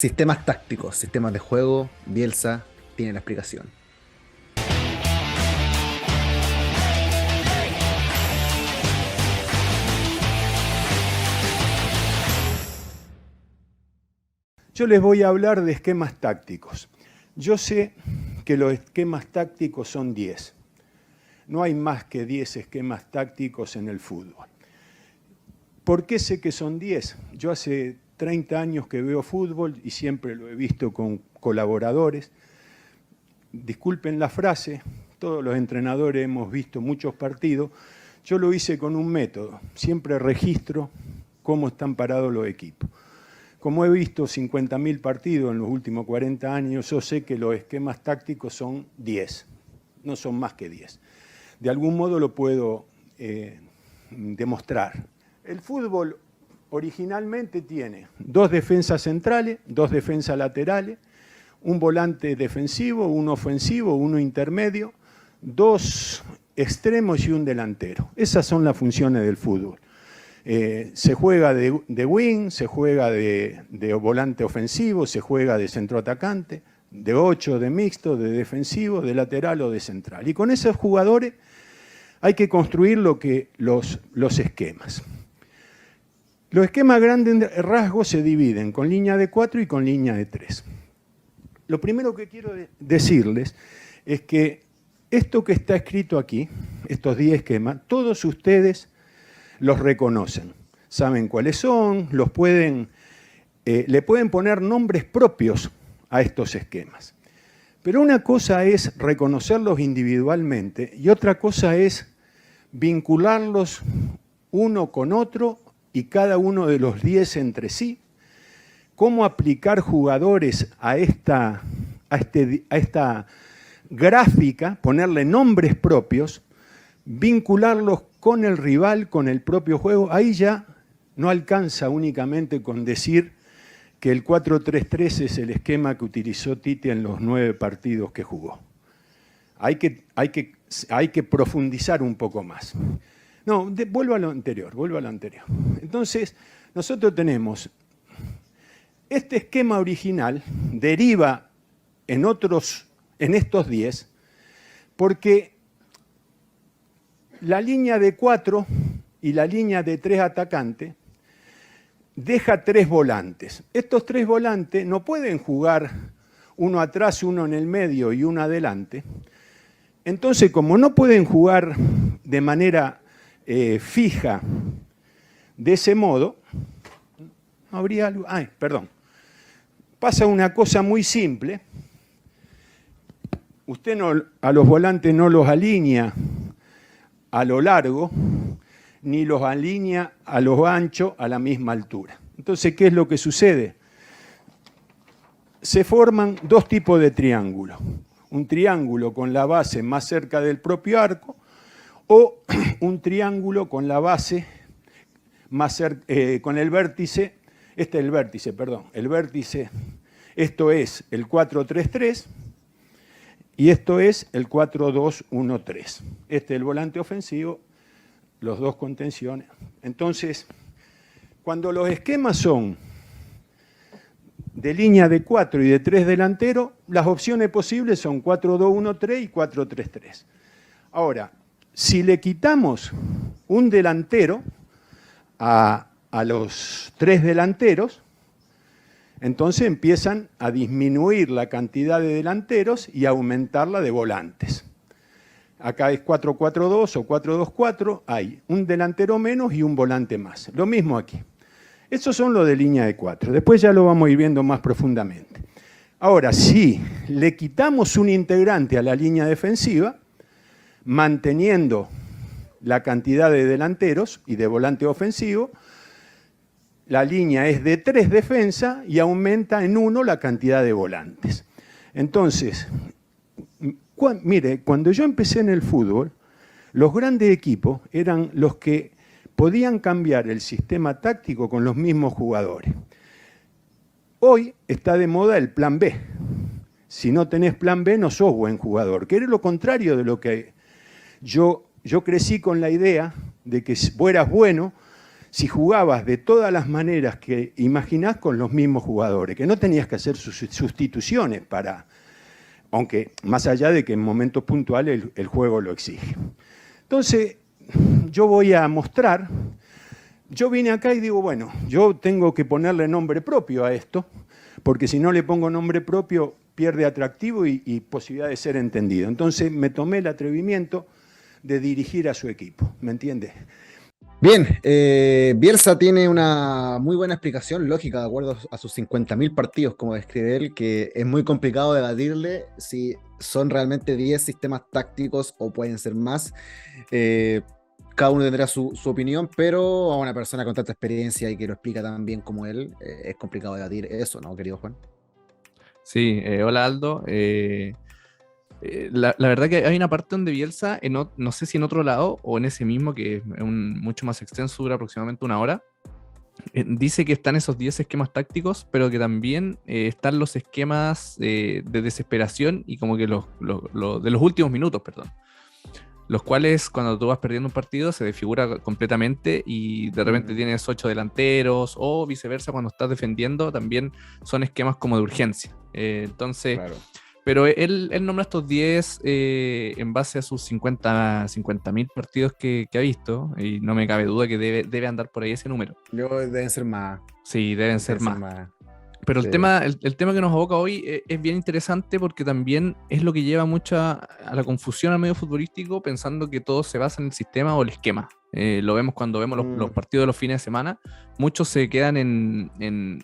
Sistemas tácticos, sistemas de juego, Bielsa tiene la explicación. Yo les voy a hablar de esquemas tácticos. Yo sé que los esquemas tácticos son 10. No hay más que 10 esquemas tácticos en el fútbol. ¿Por qué sé que son 10? Yo hace 30 años que veo fútbol y siempre lo he visto con colaboradores. Disculpen la frase, todos los entrenadores hemos visto muchos partidos. Yo lo hice con un método, siempre registro cómo están parados los equipos. Como he visto 50.000 partidos en los últimos 40 años, yo sé que los esquemas tácticos son 10, no son más que 10. De algún modo lo puedo demostrar. El fútbol originalmente tiene 2 defensas centrales, 2 defensas laterales, un volante defensivo, uno ofensivo, uno intermedio, 2 extremos y un delantero. Esas son las funciones del fútbol. Se juega de wing, se juega de volante ofensivo, se juega de centroatacante, de 8, de mixto, de defensivo, de lateral o de central. Y con esos jugadores hay que construir los esquemas. Los esquemas grandes rasgos se dividen con línea de 4 y con línea de 3. Lo primero que quiero decirles es que esto que está escrito aquí, estos 10 esquemas, todos ustedes los reconocen, saben cuáles son, le pueden poner nombres propios a estos esquemas. Pero una cosa es reconocerlos individualmente y otra cosa es vincularlos uno con otro y cada uno de los 10 entre sí. Cómo aplicar jugadores a esta gráfica, ponerle nombres propios, vincularlos con el rival, con el propio juego. Ahí ya no alcanza únicamente con decir que el 4-3-3 es el esquema que utilizó Tite en los 9 partidos que jugó. Hay que profundizar un poco más. No, vuelvo a lo anterior. Entonces, nosotros tenemos este esquema original, deriva en estos 10, porque la línea de 4 y la línea de 3 atacantes deja 3 volantes. Estos 3 volantes no pueden jugar uno atrás, uno en el medio y uno adelante. Entonces, como no pueden jugar de manera fija de ese modo, habría algo. Pasa una cosa muy simple. Usted a los volantes no los alinea a lo largo, ni los alinea a lo ancho a la misma altura. Entonces, ¿qué es lo que sucede? Se forman 2 tipos de triángulos. Un triángulo con la base más cerca del propio arco o un triángulo con la base más con el vértice, el vértice, esto es el 4-3-3, y esto es el 4-2-1-3. Este es el volante ofensivo, los 2 contenciones. Entonces, cuando los esquemas son de línea de 4 y de 3 delanteros, las opciones posibles son 4-2-1-3 y 4-3-3. Ahora, si le quitamos un delantero a los 3 delanteros, entonces empiezan a disminuir la cantidad de delanteros y aumentarla de volantes. Acá es 4-4-2 o 4-2-4, hay un delantero menos y un volante más. Lo mismo aquí. Estos son los de línea de 4. Después ya lo vamos a ir viendo más profundamente. Ahora, si le quitamos un integrante a la línea defensiva, manteniendo la cantidad de delanteros y de volante ofensivo, la línea es de 3 defensas y aumenta en 1 la cantidad de volantes. Entonces, mire, cuando yo empecé en el fútbol, los grandes equipos eran los que podían cambiar el sistema táctico con los mismos jugadores. Hoy está de moda el plan B. Si no tenés plan B, no sos buen jugador, que era lo contrario de lo que yo crecí con la idea de que si fueras bueno, si jugabas de todas las maneras que imaginás con los mismos jugadores, que no tenías que hacer sustituciones para, aunque más allá de que en momentos puntuales el juego lo exige. Entonces, yo voy a mostrar, yo vine acá y digo, bueno, yo tengo que ponerle nombre propio a esto, porque si no le pongo nombre propio, pierde atractivo y posibilidad de ser entendido. Entonces, me tomé el atrevimiento de dirigir a su equipo, ¿me entiendes? Bien, Bielsa tiene una muy buena explicación lógica de acuerdo a sus 50.000 partidos, como describe él, que es muy complicado debatirle si son realmente 10 sistemas tácticos o pueden ser más. Cada uno tendrá su opinión, pero a una persona con tanta experiencia y que lo explica tan bien como él, es complicado debatir eso, ¿no, querido Juan? Sí, hola Aldo. La verdad que hay una parte donde Bielsa, no sé si en otro lado o en ese mismo, que es mucho más extenso, dura aproximadamente 1 hora, dice que están esos 10 esquemas tácticos, pero que también están los esquemas de desesperación y como que de los últimos minutos, perdón. Los cuales cuando tú vas perdiendo un partido se desfigura completamente y de repente tienes 8 delanteros o viceversa cuando estás defendiendo también son esquemas como de urgencia. Entonces, Claro. pero él nombra estos 10 en base a sus 50.000 partidos que ha visto y no me cabe duda que debe andar por ahí ese número. Deben ser más. Sí, deben ser Deben ser más. Pero Sí. el tema que nos aboca hoy es bien interesante porque también es lo que lleva mucho a la confusión al medio futbolístico pensando que todo se basa en el sistema o el esquema. Lo vemos cuando vemos los partidos de los fines de semana. Muchos se quedan en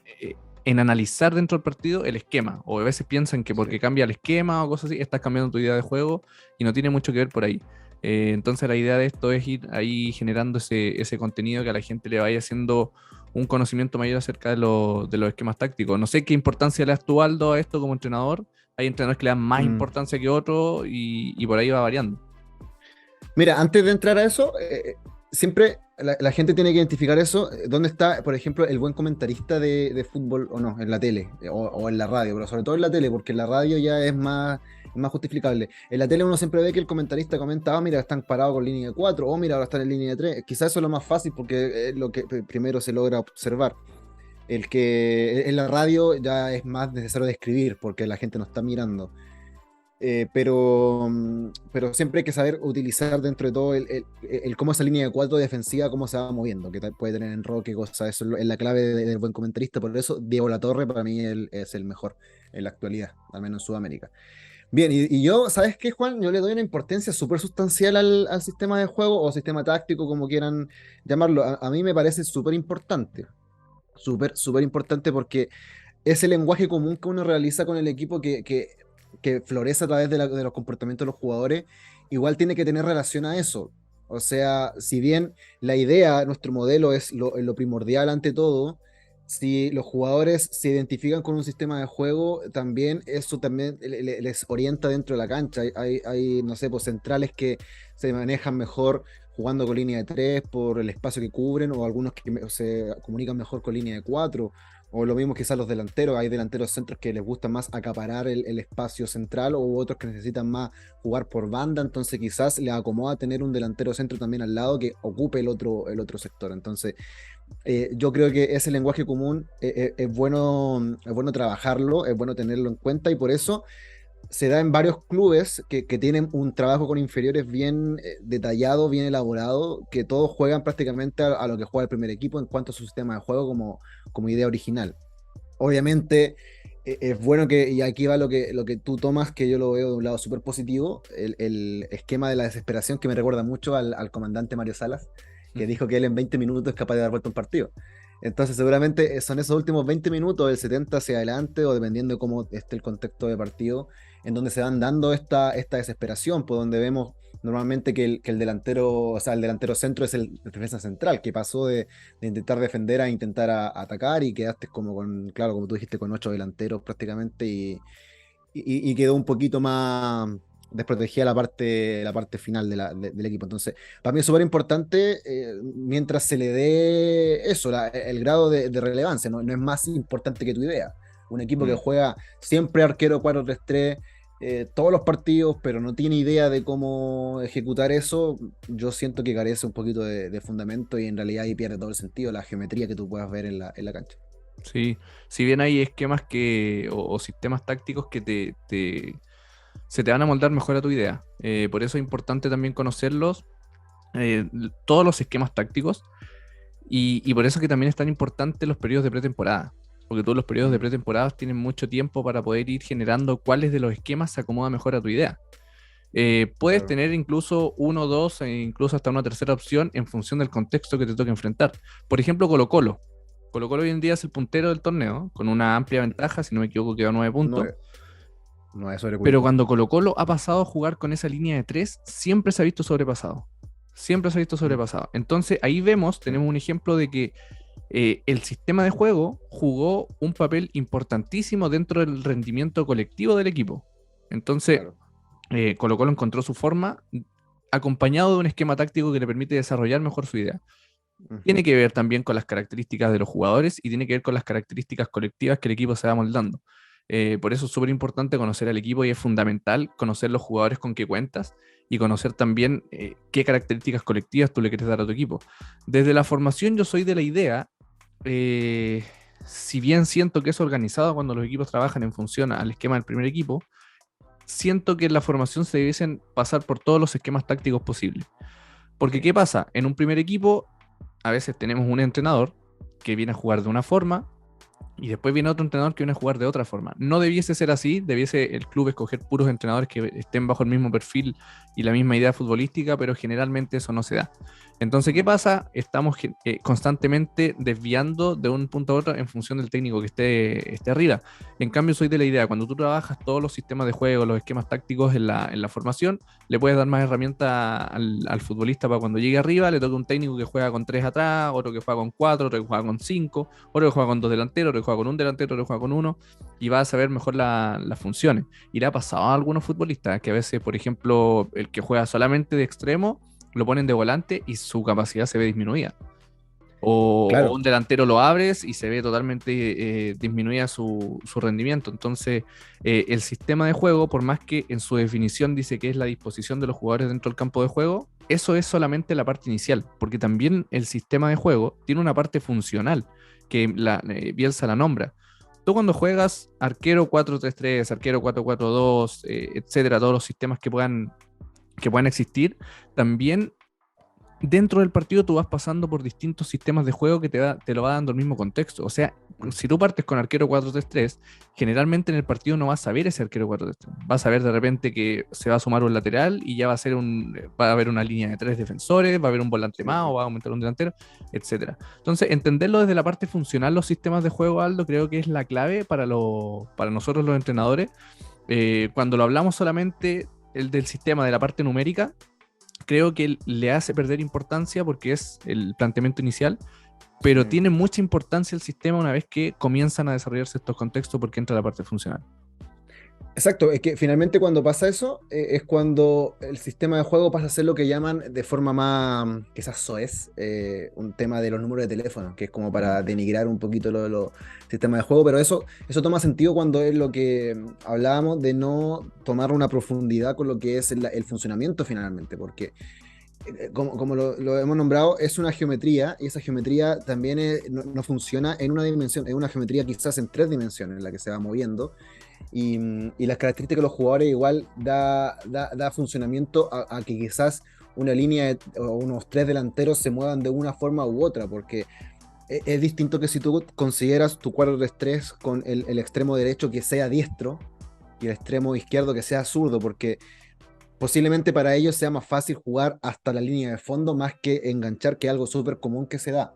analizar dentro del partido el esquema. O a veces piensan que porque cambia el esquema o cosas así, estás cambiando tu idea de juego y no tiene mucho que ver por ahí. Entonces la idea de esto es ir ahí generando ese contenido que a la gente le vaya haciendo un conocimiento mayor acerca de los esquemas tácticos. No sé qué importancia le das tú, Aldo, a esto como entrenador. Hay entrenadores que le dan más importancia que otros y por ahí va variando. Mira, antes de entrar a eso, siempre la gente tiene que identificar eso. ¿Dónde está, por ejemplo, el buen comentarista de fútbol o no? En la tele o en la radio, pero sobre todo en la tele, porque en la radio ya es más justificable. En la tele uno siempre ve que el comentarista comenta, mira, están parados con línea de 4, o mira, ahora están en línea de 3. Quizás eso es lo más fácil porque es lo que primero se logra observar. El que en la radio ya es más necesario describir porque la gente no está mirando. Pero siempre hay que saber utilizar dentro de todo el cómo esa línea de 4 defensiva, cómo se va moviendo, que puede tener enroque, cosas, eso es la clave del buen comentarista. Por eso Diego Latorre para mí es el mejor en la actualidad, al menos en Sudamérica. Bien, y yo, ¿sabes qué, Juan? Yo le doy una importancia súper sustancial al sistema de juego o sistema táctico, como quieran llamarlo. A mí me parece súper importante, súper importante porque ese lenguaje común que uno realiza con el equipo que florece a través de los comportamientos de los jugadores, igual tiene que tener relación a eso. O sea, si bien la idea, nuestro modelo es lo primordial ante todo, si los jugadores se identifican con un sistema de juego, también eso también les orienta dentro de la cancha. Hay, no sé, pues centrales que se manejan mejor jugando con línea de 3 por el espacio que cubren, o algunos que se comunican mejor con línea de 4. O lo mismo quizás los delanteros, hay delanteros centros que les gusta más acaparar el espacio central, o otros que necesitan más jugar por banda, entonces quizás les acomoda tener un delantero centro también al lado que ocupe el otro sector. Entonces yo creo que ese lenguaje común es bueno trabajarlo, es bueno tenerlo en cuenta, y por eso se da en varios clubes que tienen un trabajo con inferiores bien detallado, bien elaborado, que todos juegan prácticamente a lo que juega el primer equipo en cuanto a su sistema de juego como idea original. Obviamente es bueno que, y aquí va lo que tú tomas, que yo lo veo de un lado súper positivo, el esquema de la desesperación, que me recuerda mucho al comandante Mario Salas, que dijo que él en 20 minutos es capaz de dar vuelta un partido. Entonces seguramente son esos últimos 20 minutos, del 70 hacia adelante, o dependiendo de cómo esté el contexto de partido, en donde se van dando esta desesperación, por donde vemos normalmente que el delantero, o sea, el delantero centro es el defensa central, que pasó de intentar defender a intentar atacar, y quedaste claro, como tú dijiste, con 8 delanteros prácticamente, y quedó un poquito más desprotegida la parte final del equipo. Entonces, para mí es súper importante, mientras se le dé eso, el grado de relevancia, no es más importante que tu idea. Un equipo que juega siempre arquero 4-3-3, todos los partidos, pero no tiene idea de cómo ejecutar eso, yo siento que carece un poquito de fundamento y en realidad ahí pierde todo el sentido, la geometría que tú puedas ver en la cancha. Sí, si bien hay esquemas o sistemas tácticos que se te van a moldar mejor a tu idea. Por eso es importante también conocerlos, todos los esquemas tácticos, y por eso que también es tan importante los periodos de pretemporada. Porque todos los periodos de Mm, pretemporada tienen mucho tiempo para poder ir generando cuáles de los esquemas se acomoda mejor a tu idea. Puedes claro. tener incluso uno, dos, e incluso hasta una tercera opción en función del contexto que te toque enfrentar. Por ejemplo, Colo-Colo. Colo-Colo hoy en día es el puntero del torneo, con una amplia ventaja, si no me equivoco, quedó a 9 No, puntos. no es sobre Pero Curicó. cuando Colo-Colo ha pasado a jugar con esa línea de tres, siempre se ha visto sobrepasado. Siempre se ha visto Mm, sobrepasado. Entonces ahí vemos, sí, tenemos un ejemplo de que el sistema de juego jugó un papel importantísimo dentro del rendimiento colectivo del equipo. Entonces, claro. Colo-Colo encontró su forma acompañado de un esquema táctico que le permite desarrollar mejor su idea. Ujú, Tiene que ver también con las características de los jugadores y tiene que ver con las características colectivas que el equipo se va moldando. Por eso es súper importante conocer al equipo y es fundamental conocer los jugadores con que cuentas y conocer también qué características colectivas tú le quieres dar a tu equipo. Desde la formación yo soy de la idea, eh, si bien siento que es organizado cuando los equipos trabajan en función al esquema del primer equipo, siento que en la formación se debiesen pasar por todos los esquemas tácticos posibles. Porque sí. ¿qué pasa? En un primer equipo a veces tenemos un entrenador que viene a jugar de una forma y después viene otro entrenador que viene a jugar de otra forma. No debiese ser así, debiese el club escoger puros entrenadores que estén bajo el mismo perfil y la misma idea futbolística, pero generalmente eso no se da. Entonces, ¿qué Mm, pasa? Estamos constantemente desviando de un punto a otro en función del técnico que esté arriba. En cambio, soy de la idea, cuando tú trabajas todos los sistemas de juego, los esquemas tácticos en la formación, le puedes dar más herramientas al futbolista para cuando llegue arriba, le toca un técnico que juega con tres atrás, otro que juega con cuatro, otro que juega con cinco, otro que juega con dos delanteros, otro que juega con un delantero, otro que juega con uno, y va a saber mejor las funciones. Y le ha pasado a algunos futbolistas que a veces, por ejemplo, el que juega solamente de extremo, lo ponen de volante y su capacidad se ve disminuida. O claro. un delantero lo abres y se ve totalmente disminuida su rendimiento. Entonces, el sistema de juego, por más que en su definición dice que es la disposición de los jugadores dentro del campo de juego, eso es solamente la parte inicial, porque también el sistema de juego tiene una parte funcional que Bielsa la nombra. Tú cuando juegas arquero 4-3-3, arquero 4-4-2, etcétera, todos los sistemas que puedan existir, también dentro del partido tú vas pasando por distintos sistemas de juego que te lo va dando el mismo contexto. O sea, Mm, si tú partes con arquero 4-3-3, generalmente en el partido no vas a ver ese arquero 4-3-3. Vas a ver de repente que se va a sumar un lateral y ya va a haber una línea de tres defensores, va a haber un volante sí, más o sí. va a aumentar un delantero, etcétera. Entonces, entenderlo desde la parte funcional, los sistemas de juego, Aldo, creo que es la clave para nosotros los entrenadores. Cuando lo hablamos solamente el del sistema de la parte numérica, creo que le hace perder importancia porque es el planteamiento inicial, pero Sí. tiene mucha importancia el sistema una vez que comienzan a desarrollarse estos contextos porque entra la parte funcional. Exacto, es que finalmente cuando pasa eso, es cuando el sistema de juego pasa a ser lo que llaman de forma más, quizás soez, un tema de los números de teléfono, que es como para denigrar un poquito los sistemas de juego, pero eso toma sentido cuando es lo que hablábamos de no tomar una profundidad con lo que es el funcionamiento finalmente, porque como lo hemos nombrado, es una geometría y esa geometría también no funciona en una dimensión, es una geometría quizás en tres dimensiones en la que se va moviendo y las características de los jugadores igual da funcionamiento a que quizás una línea o unos tres delanteros se muevan de una forma u otra, porque es distinto que si tú consideras tu cuadro de estrés con el extremo derecho que sea diestro y el extremo izquierdo que sea zurdo, porque posiblemente para ellos sea más fácil jugar hasta la línea de fondo más que enganchar, que es algo súper común que se da.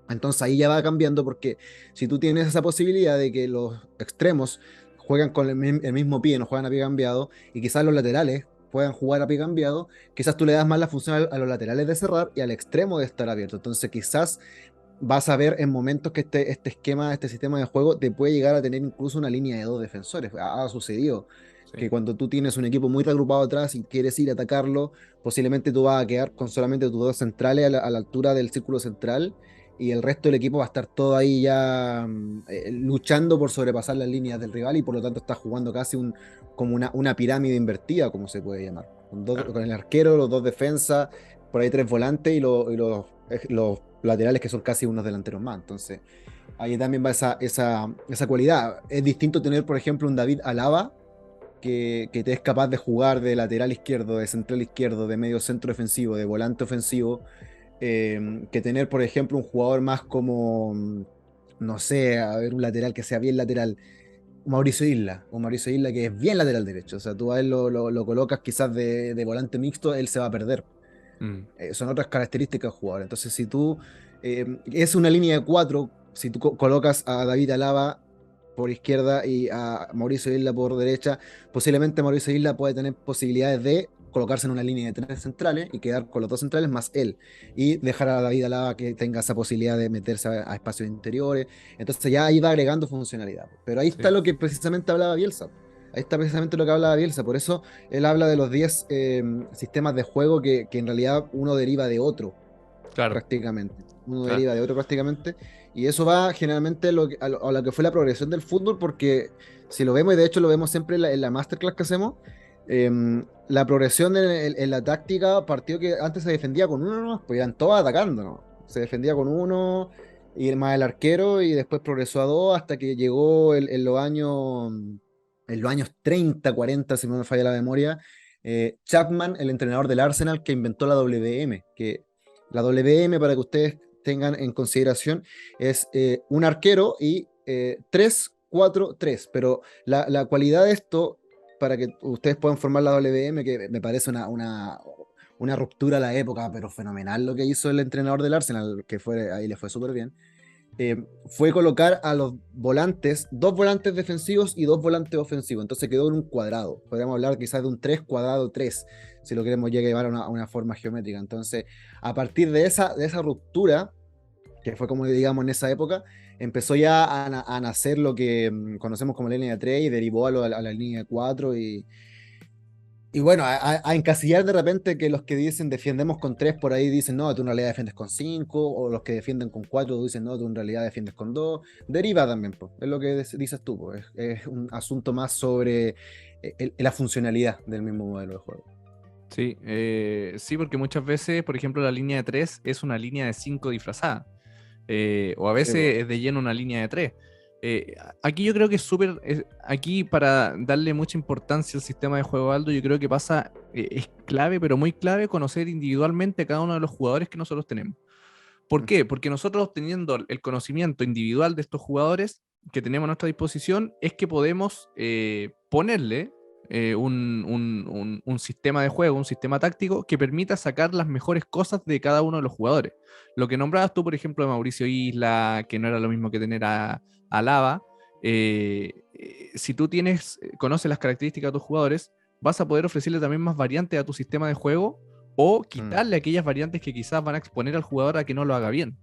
Entonces ahí ya va cambiando porque si tú tienes esa posibilidad de que los extremos juegan con el mismo pie, no juegan a pie cambiado, y quizás los laterales puedan jugar a pie cambiado, quizás tú le das más la función a los laterales de cerrar y al extremo de estar abierto. Entonces quizás vas a ver en momentos que este esquema, este sistema de juego te puede llegar a tener incluso una línea de dos defensores. Ha sucedido Sí. que cuando tú tienes un equipo muy reagrupado atrás y quieres ir a atacarlo, posiblemente tú vas a quedar con solamente tus dos centrales a la altura del círculo central y el resto del equipo va a estar todo ahí ya luchando por sobrepasar las líneas del rival y por lo tanto está jugando casi como una pirámide invertida, como se puede llamar. Claro. Con el arquero, los dos defensas, por ahí tres volantes los laterales que son casi unos delanteros más. Entonces, ahí también va esa cualidad. Es distinto tener, por ejemplo, un David Alaba que te es capaz de jugar de lateral izquierdo, de central izquierdo, de medio centro defensivo, de volante ofensivo, que tener, por ejemplo, un jugador más como, no sé, a ver, un lateral que sea bien lateral, un Mauricio Isla que es bien lateral derecho, o sea, tú a él lo colocas quizás de volante mixto, él se va a perder. Mm, Son otras características del jugador. Entonces, si tú es una línea de cuatro, si tú colocas a David Alaba por izquierda y a Mauricio Isla por derecha, posiblemente Mauricio Isla puede tener posibilidades de colocarse en una línea de tres centrales y quedar con los dos centrales más él y dejar a David Alaba que tenga esa posibilidad de meterse a espacios interiores. Entonces ya ahí va agregando funcionalidad. Pero ahí está sí, lo que precisamente hablaba Bielsa. Ahí está precisamente lo que hablaba Bielsa. Por eso él habla de los 10 sistemas de juego que en realidad uno deriva de otro claro, prácticamente. Uno claro. deriva de otro prácticamente. Y eso va generalmente a lo que fue la progresión del fútbol, porque si lo vemos, y de hecho lo vemos siempre en la masterclass que hacemos, la progresión en la táctica partió que antes se defendía con uno, ¿no? Pues iban todos atacando, ¿no? Se defendía con uno y más el arquero, y después progresó a dos hasta que llegó en los años 30 40 si no me falla la memoria, Chapman, el entrenador del Arsenal, que inventó la WM, que la WM, para que ustedes tengan en consideración, es un arquero y 3-4-3. Pero la cualidad de esto, para que ustedes puedan formar la WM, que me parece una ruptura a la época, pero fenomenal lo que hizo el entrenador del Arsenal, que ahí le fue súper bien, fue colocar a los volantes, dos volantes defensivos y dos volantes ofensivos. Entonces quedó en un cuadrado. Podríamos hablar quizás de un 3 cuadrado 3 si lo queremos llevar a una forma geométrica. Entonces, a partir de esa ruptura, que fue como digamos en esa época, empezó ya a nacer lo que conocemos como la línea de 3 y derivó a la línea de 4 y bueno, a encasillar de repente que los que dicen defiendemos con 3 por ahí dicen no, tú en realidad defiendes con 5, o los que defienden con 4 dicen no, tú en realidad defiendes con 2. Deriva también, po. Es lo que dices tú, po. Es un asunto más sobre la funcionalidad del mismo modelo de juego. Sí, sí, porque muchas veces, por ejemplo, la línea de 3 es una línea de 5 disfrazada. O a Sí, po. veces es de lleno una línea de 3. Aquí yo creo que es súper. Aquí, para darle mucha importancia al sistema de juego, Aldo, yo creo que pasa. Es clave, pero muy clave, conocer individualmente a cada uno de los jugadores que nosotros tenemos. ¿Por qué? Ujú. Porque nosotros, teniendo el conocimiento individual de estos jugadores que tenemos a nuestra disposición, es que podemos ponerle un sistema de juego, un sistema táctico que permita sacar las mejores cosas de cada uno de los jugadores. Lo que nombrabas tú, por ejemplo, de Mauricio Isla, que no era lo mismo que tener a Lava, si tú conoces las características de tus jugadores, vas a poder ofrecerle también más variantes a tu sistema de juego o Mm. quitarle aquellas variantes que quizás van a exponer al jugador a que no lo haga bien.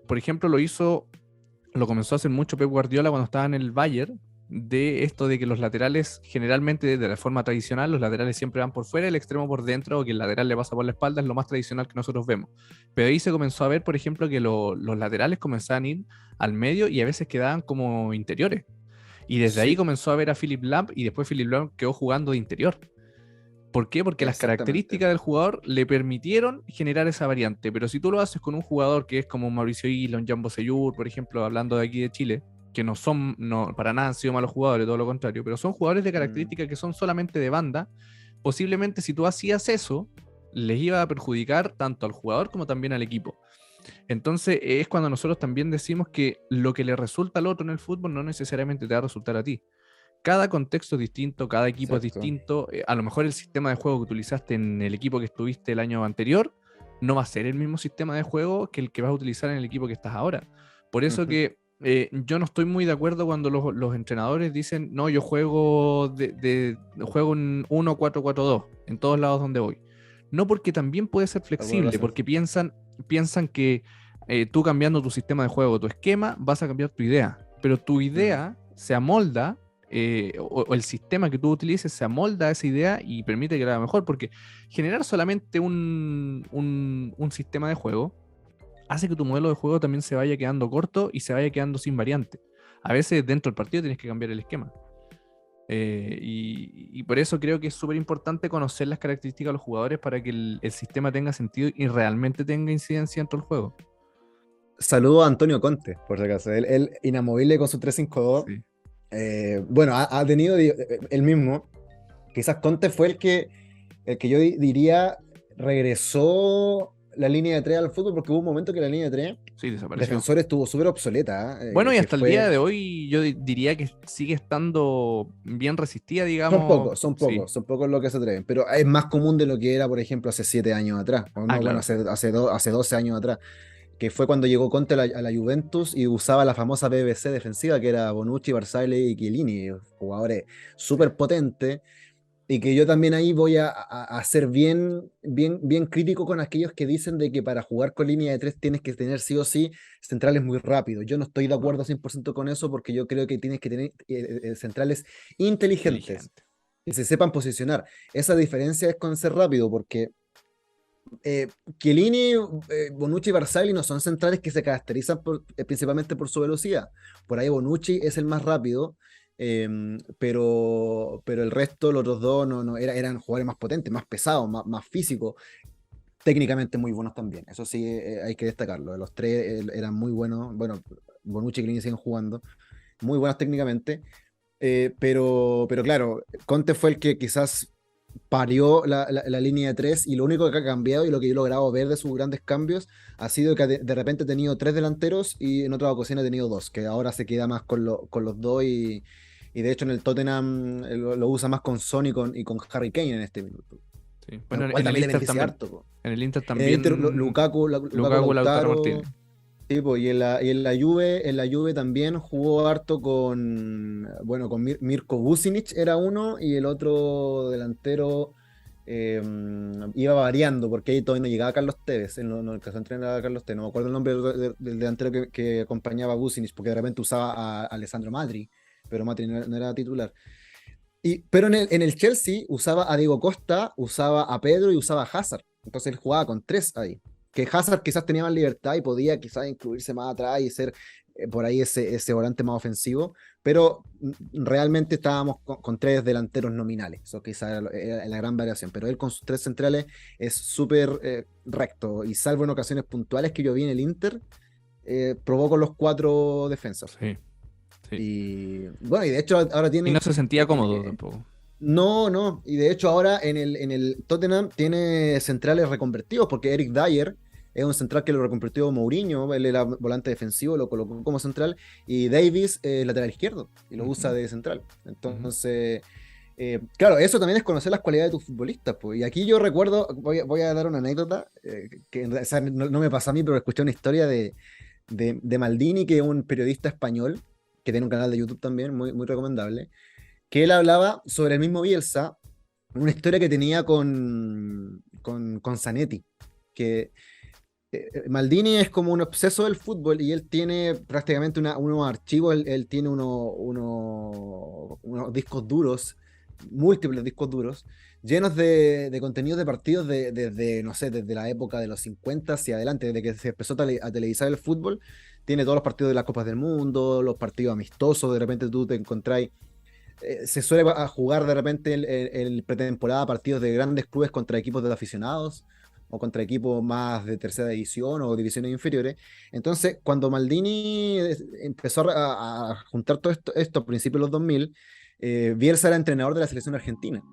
Por ejemplo, lo comenzó a hacer mucho Pep Guardiola cuando estaba en el Bayern, de esto de que los laterales, generalmente de la forma tradicional, los laterales siempre van por fuera, el extremo por dentro, o que el lateral le pasa por la espalda, es lo más tradicional que nosotros vemos. Pero ahí se comenzó a ver, por ejemplo, que los laterales comenzaban a ir al medio y a veces quedaban como interiores. Y desde ahí Sí, comenzó a ver a Philip Lahm, y después Philip Lahm quedó jugando de interior. ¿Por qué? Porque las exactamente. características del jugador le permitieron generar esa variante. Pero si tú lo haces con un jugador que es como Mauricio Isla, un Jambo Seyur, por ejemplo, hablando de aquí de Chile, que no son, no, para nada han sido malos jugadores, todo lo contrario, pero son jugadores de Mm. características que son solamente de banda, posiblemente si tú hacías eso, les iba a perjudicar tanto al jugador como también al equipo. Entonces es cuando nosotros también decimos que lo que le resulta al otro en el fútbol no necesariamente te va a resultar a ti. Cada contexto es distinto, cada equipo es Exacto. distinto. A lo mejor el sistema de juego que utilizaste en el equipo que estuviste el año anterior no va a ser el mismo sistema de juego que el que vas a utilizar en el equipo que estás ahora. Por eso Ujú. que yo no estoy muy de acuerdo cuando los entrenadores dicen, no, yo juego un 1-4-4-2 en todos lados donde voy. No, porque también puede ser La vuelvo a flexible, hacer. porque piensan que tú cambiando tu sistema de juego, tu esquema, vas a cambiar tu idea. Pero tu Mm. idea se amolda, o el sistema que tú utilices se amolda a esa idea y permite que la haga mejor, porque generar solamente un sistema de juego hace que tu modelo de juego también se vaya quedando corto y se vaya quedando sin variante. A veces dentro del partido tienes que cambiar el esquema. Y por eso creo que es súper importante conocer las características de los jugadores para que el sistema tenga sentido y realmente tenga incidencia dentro del juego. Saludo a Antonio Conte, por si acaso. Él inamovible con su 3-5-2. Sí. Bueno, ha tenido el mismo. Quizás Conte fue el que yo diría regresó la línea de 3 al fútbol, porque hubo un momento que la línea de 3 Sí, desapareció. defensores estuvo súper obsoleta. Bueno, y que hasta el día de hoy yo diría que sigue estando bien resistida, digamos. Son Sí. pocos los que se atreven, pero es más común de lo que era, por ejemplo, hace 7 años atrás, o no, claro. bueno, hace 12 años atrás, que fue cuando llegó Conte a la Juventus y usaba la famosa BBC defensiva, que era Bonucci, Barzagli y Chiellini, jugadores súper potentes, y que yo también ahí voy a ser bien crítico con aquellos que dicen de que para jugar con línea de 3 tienes que tener sí o sí centrales muy rápidos. Yo no estoy de acuerdo 100% con eso, porque yo creo que tienes que tener centrales inteligentes, que se sepan posicionar. Esa diferencia es con ser rápido, porque Chiellini, Bonucci y Barzagli no son centrales que se caracterizan principalmente por su velocidad. Por ahí Bonucci es el más rápido, pero el resto, los otros dos, eran jugadores más potentes, más pesados, más físicos, técnicamente muy buenos también. Eso sí, hay que destacarlo. Los tres eran muy buenos. Bueno, Bonucci y Chiellini siguen jugando, muy buenos técnicamente. Pero claro, Conte fue el que quizás parió la línea de 3, y lo único que ha cambiado y lo que yo he logrado ver de sus grandes cambios ha sido que de repente ha tenido 3 delanteros y en otras ocasiones ha tenido 2, que ahora se queda más con los 2, y de hecho en el Tottenham lo usa más con Son y con Harry Kane en este minuto. Sí. Bueno, en el Inter también. En el Inter también. Lukaku, Lautaro Martínez. Sí, pues, y en la Juve también jugó harto con Mirko Vucinic era uno, y el otro delantero iba variando, porque ahí todavía no llegaba Carlos Tevez, no alcanzó a entrenar a Carlos Tevez, no me acuerdo el nombre del delantero que acompañaba a Vucinic, porque de repente usaba a Alessandro Madri, pero Madri no era titular. Pero en el Chelsea usaba a Diego Costa, usaba a Pedro y usaba a Hazard, entonces él jugaba con 3 ahí. Que Hazard quizás tenía más libertad y podía quizás incluirse más atrás y ser por ahí ese volante más ofensivo, pero realmente estábamos con 3 delanteros nominales, eso quizás era la gran variación, pero él con sus 3 centrales es súper recto, y salvo en ocasiones puntuales que yo vi en el Inter, probó con los 4 defensas. Sí. Y bueno, y de hecho ahora tiene... Y no se sentía cómodo tampoco. No, y de hecho ahora en el Tottenham tiene centrales reconvertidos, porque Eric Dyer es un central que lo reconvirtió Mourinho, él era volante defensivo, lo colocó como central, y Davis lateral izquierdo, y lo usa de central. Entonces, claro, eso también es conocer las cualidades de tus futbolistas, pues. Y aquí yo recuerdo, voy a dar una anécdota, que o sea, no me pasa a mí, pero escuché una historia de Maldini, que es un periodista español, que tiene un canal de YouTube también, muy, muy recomendable, que él hablaba sobre el mismo Bielsa, una historia que tenía con Zanetti, que Maldini es como un obseso del fútbol, y él tiene prácticamente unos archivos, él tiene unos discos duros, múltiples discos duros, llenos de contenidos de partidos desde, no sé, desde la época de los 50 hacia adelante, desde que se empezó a televisar el fútbol. Tiene todos los partidos de las Copas del Mundo, los partidos amistosos, de repente tú te encontráis. Se suele jugar de repente el pretemporada partidos de grandes clubes contra equipos de aficionados o contra equipos más de tercera división o divisiones inferiores. Entonces, cuando Maldini empezó a juntar todo esto a principios de los 2000, Bielsa era entrenador de la selección argentina.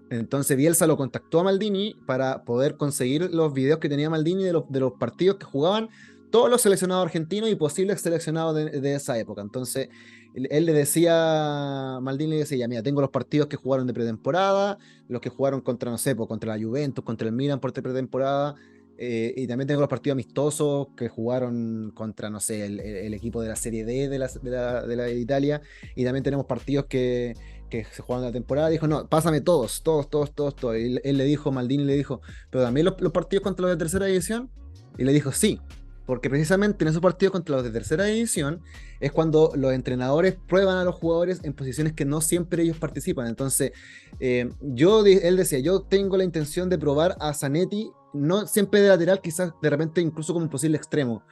Entonces Bielsa lo contactó a Maldini para poder conseguir los videos que tenía Maldini de los partidos que jugaban todos los seleccionados argentinos y posibles seleccionados de esa época. Entonces él le decía, Maldini le decía, mira, tengo los partidos que jugaron de pretemporada, los que jugaron contra, no sé, contra la Juventus, contra el Milan por pretemporada, y también tengo los partidos amistosos que jugaron contra, no sé, el equipo de la Serie D de Italia, y también tenemos partidos que se jugaron en la temporada. Dijo, no, pásame todos. Y él le dijo, Maldini le dijo, pero también los partidos contra los de tercera división, y le dijo, sí, porque precisamente en esos partidos contra los de tercera división es cuando los entrenadores prueban a los jugadores en posiciones que no siempre ellos participan. Entonces, él decía, yo tengo la intención de probar a Zanetti no siempre de lateral, quizás de repente incluso como un posible extremo.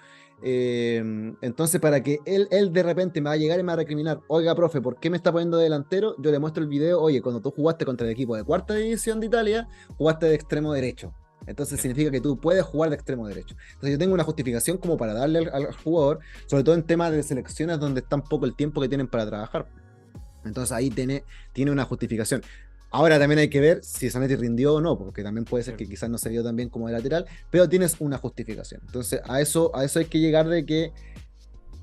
Entonces, para que él de repente me va a llegar y me va a recriminar, oiga, profe, ¿por qué me está poniendo de delantero? Yo le muestro el video, oye, cuando tú jugaste contra el equipo de cuarta división de Italia, jugaste de extremo derecho. Entonces significa que tú puedes jugar de extremo derecho. Entonces yo tengo una justificación como para darle al jugador, sobre todo en temas de selecciones donde es tan poco el tiempo que tienen para trabajar. Entonces ahí tiene una justificación. Ahora también hay que ver si Zanetti rindió o no, porque también puede ser que quizás no se vio tan bien como de lateral, pero tienes una justificación. Entonces a eso hay que llegar de que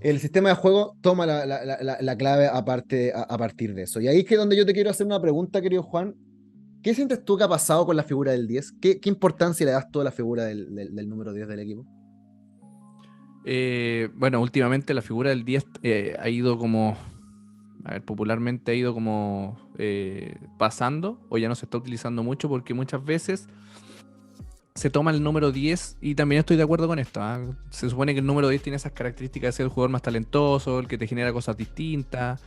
el sistema de juego toma la clave a partir de eso. Y ahí es que donde yo te quiero hacer una pregunta, querido Juan. ¿Qué sientes tú que ha pasado con la figura del 10? ¿Qué importancia le das tú a la figura del número 10 del equipo? Bueno, últimamente la figura del 10 ha ido como, a ver, popularmente ha ido como pasando, o ya no se está utilizando mucho, porque muchas veces se toma el número 10, y también estoy de acuerdo con esto, ¿ah? Se supone que el número 10 tiene esas características de ser el jugador más talentoso, el que te genera cosas distintas,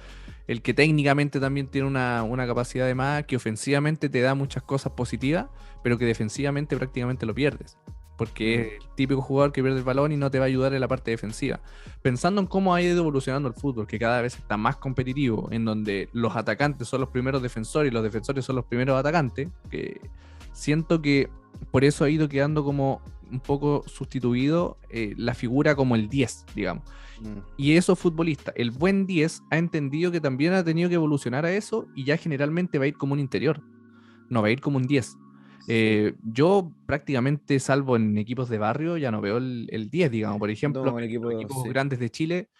el que técnicamente también tiene una capacidad de más, que ofensivamente te da muchas cosas positivas, pero que defensivamente prácticamente lo pierdes. Porque es el típico jugador que pierde el balón y no te va a ayudar en la parte defensiva. Pensando en cómo ha ido evolucionando el fútbol, que cada vez está más competitivo, en donde los atacantes son los primeros defensores y los defensores son los primeros atacantes, que siento que por eso ha ido quedando como un poco sustituido la figura como el 10, digamos. Y esos futbolistas, el buen 10 ha entendido que también ha tenido que evolucionar a eso, y ya generalmente va a ir como un interior, no va a ir como un 10. Yo prácticamente, salvo en equipos de barrio, ya no veo el 10, digamos. Por ejemplo, No, el en los equipo, equipos sí. grandes de Chile,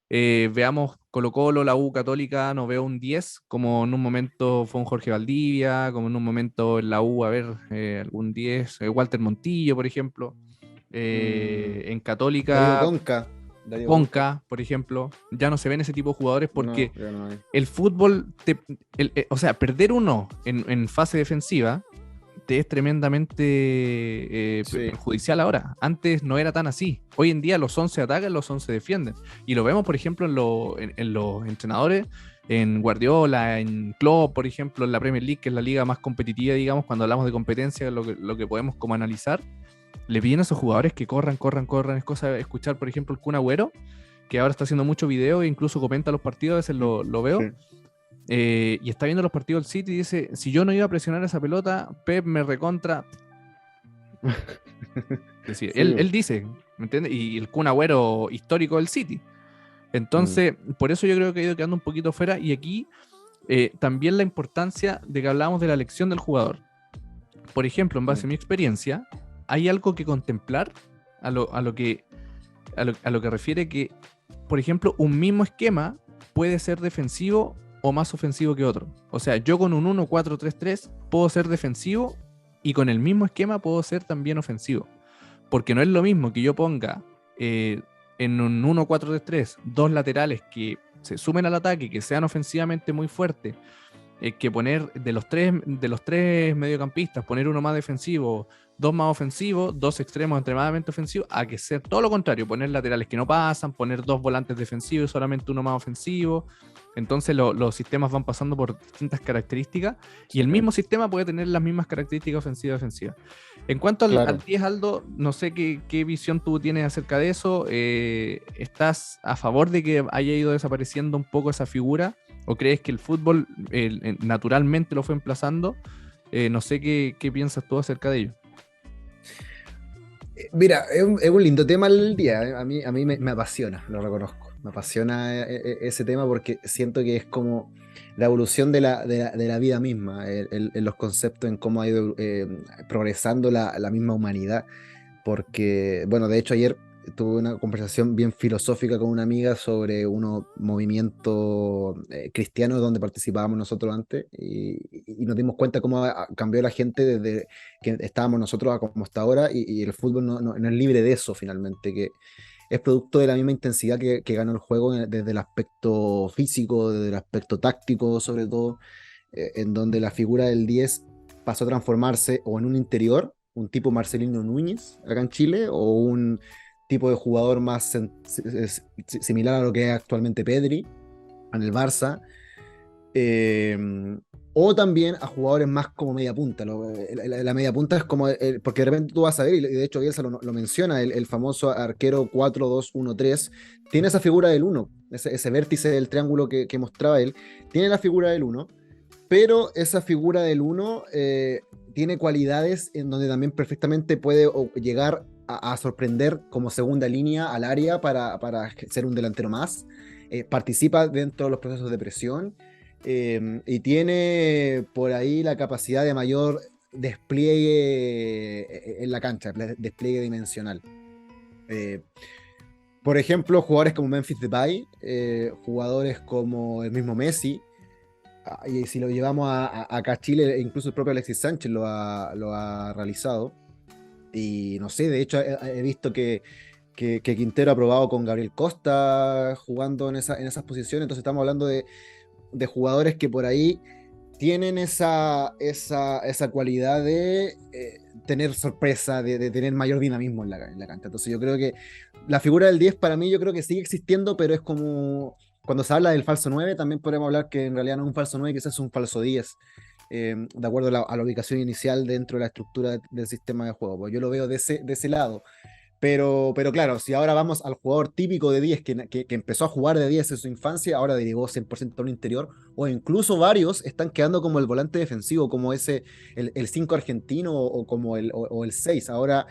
veamos Colo-Colo, la U Católica, no veo un 10, como en un momento fue un Jorge Valdivia, como en un momento en la U, a ver, algún 10, Walter Montillo, por ejemplo. En Darío Católica, Conca. Darío Conca. Conca, por ejemplo, ya no se ven ese tipo de jugadores, porque No, ya no hay. el fútbol, o sea, perder uno en fase defensiva te es tremendamente Sí. perjudicial ahora. Antes no era tan así. Hoy en día los 11 atacan, los 11 defienden. Y lo vemos, por ejemplo, en los entrenadores, en Guardiola, en Klopp, por ejemplo, en la Premier League, que es la liga más competitiva, digamos, cuando hablamos de competencia, lo que podemos como analizar. Le piden a esos jugadores que corran. Es cosa de escuchar, por ejemplo, el Kun Agüero, que ahora está haciendo mucho video e incluso comenta los partidos, a veces lo veo. Sí. Y está viendo los partidos del City y dice, si yo no iba a presionar esa pelota, Pep me recontra. Es decir, Sí. él dice, ¿me entiendes? Y el Kun Agüero histórico del City. Entonces, por eso yo creo que ha ido quedando un poquito fuera. Y aquí también la importancia de que hablamos de la elección del jugador. Por ejemplo, en base a mi experiencia, hay algo que contemplar a lo que refiere que, por ejemplo, un mismo esquema puede ser defensivo o más ofensivo que otro. O sea, yo con un 1-4-3-3 puedo ser defensivo, y con el mismo esquema puedo ser también ofensivo. Porque no es lo mismo que yo ponga en un 1-4-3-3 dos laterales que se sumen al ataque, que sean ofensivamente muy fuertes, que poner de los tres mediocampistas, poner uno más defensivo, dos más ofensivos, dos extremos extremadamente ofensivos, a que sea todo lo contrario, poner laterales que no pasan, poner dos volantes defensivos y solamente uno más ofensivo. Entonces los sistemas van pasando por distintas características, y el mismo sistema puede tener las mismas características ofensivas y defensivas. En cuanto al 10, Aldo, no sé qué visión tú tienes acerca de eso. ¿Estás a favor de que haya ido desapareciendo un poco esa figura? ¿O crees que el fútbol naturalmente lo fue emplazando? No sé qué piensas tú acerca de ello. Mira, es un lindo tema el día. A mí me apasiona, lo reconozco. Me apasiona ese tema porque siento que es como la evolución de la vida misma, en los conceptos, en cómo ha ido progresando la misma humanidad. Porque, bueno, de hecho ayer tuve una conversación bien filosófica con una amiga sobre unos movimientos cristianos donde participábamos nosotros antes, y nos dimos cuenta cómo cambió la gente desde que estábamos nosotros a cómo está ahora, y el fútbol no es libre de eso finalmente, que es producto de la misma intensidad que ganó el juego desde el aspecto físico, desde el aspecto táctico sobre todo, en donde la figura del 10 pasó a transformarse o en un interior, un tipo Marcelino Núñez acá en Chile, o un tipo de jugador más similar a lo que es actualmente Pedri en el Barça, o también a jugadores más como media punta. La media punta es como, porque de repente tú vas a ver, y de hecho Bielsa lo menciona, el famoso arquero 4-2-1-3, tiene esa figura del 1, ese vértice del triángulo que mostraba él, tiene la figura del 1, pero esa figura del 1 tiene cualidades en donde también perfectamente puede llegar a sorprender como segunda línea al área para ser un delantero más. Participa dentro de los procesos de presión y tiene por ahí la capacidad de mayor despliegue en la cancha, despliegue dimensional. Por ejemplo, jugadores como Memphis Depay, jugadores como el mismo Messi, y si lo llevamos acá a Chile, incluso el propio Alexis Sánchez lo ha realizado. Y no sé, de hecho he visto que Quintero ha probado con Gabriel Costa jugando en esas posiciones, entonces estamos hablando de jugadores que por ahí tienen esa cualidad de tener sorpresa, de tener mayor dinamismo en la cancha. Entonces yo creo que la figura del 10 para mí yo creo que sigue existiendo, pero es como cuando se habla del falso 9, también podemos hablar que en realidad no es un falso 9, quizás es un falso 10. De acuerdo a la ubicación inicial dentro de la estructura del sistema de juego. Pues yo lo veo de ese lado. Pero claro, si ahora vamos al jugador típico de 10 que empezó a jugar de 10 en su infancia, ahora derivó 100% a un interior, o incluso varios están quedando como el volante defensivo, como el 5 argentino o como o el 6. Ahora,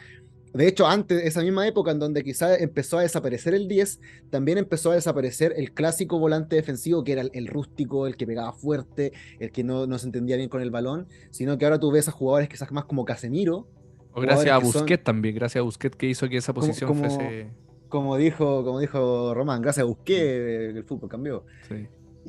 de hecho, antes de esa misma época en donde quizá empezó a desaparecer el 10, también empezó a desaparecer el clásico volante defensivo, que era el rústico, el que pegaba fuerte, el que no se entendía bien con el balón, sino que ahora tú ves a jugadores quizás más como Casemiro, O gracias jugadores a que son Busquets también, gracias a Busquets que hizo que esa como, posición como, fuese... como dijo Román, gracias a Mm, Busquets el fútbol cambió. sí.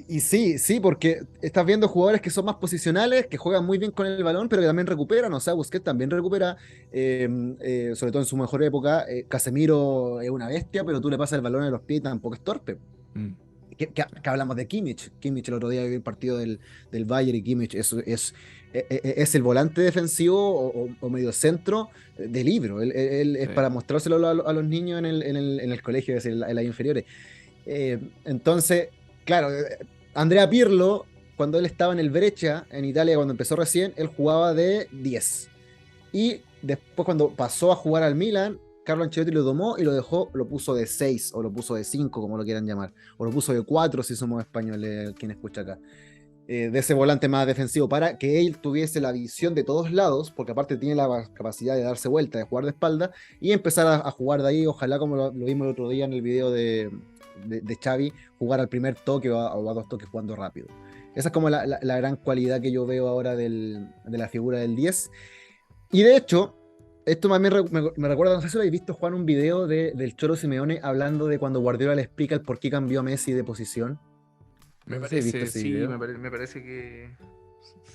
Y sí, porque estás viendo jugadores que son más posicionales, que juegan muy bien con el balón, pero que también recuperan. O sea, Busquets también recupera, sobre todo en su mejor época. Casemiro es una bestia, pero tú le pasas el balón en los pies y tampoco es torpe. Mm, Que hablamos de Kimmich. Kimmich el otro día vi el partido del Bayern y Kimmich es el volante defensivo o medio centro de libro. Él es sí. para mostrárselo a los niños en el colegio, es decir, en las inferiores. Entonces, claro, Andrea Pirlo, cuando él estaba en el Brescia, en Italia, cuando empezó recién, él jugaba de 10. Y después cuando pasó a jugar al Milan, Carlo Ancelotti lo tomó y lo dejó, lo puso de 6 o lo puso de 5 como lo quieran llamar, o lo puso de 4 si somos españoles, quien escucha acá. De ese volante más defensivo para que él tuviese la visión de todos lados, porque aparte tiene la capacidad de darse vuelta, de jugar de espalda y empezar a jugar de ahí, ojalá como lo vimos el otro día en el video de Xavi, jugar al primer toque o a 2 toques jugando rápido. Esa es como la gran cualidad que yo veo ahora de la figura del 10. Y de hecho, esto también me recuerda, no sé si lo habéis visto, Juan, un video del Cholo Simeone hablando de cuando Guardiola le explica el por qué cambió a Messi de posición. Me No sé si habéis visto parece, ese sí, video. me parece que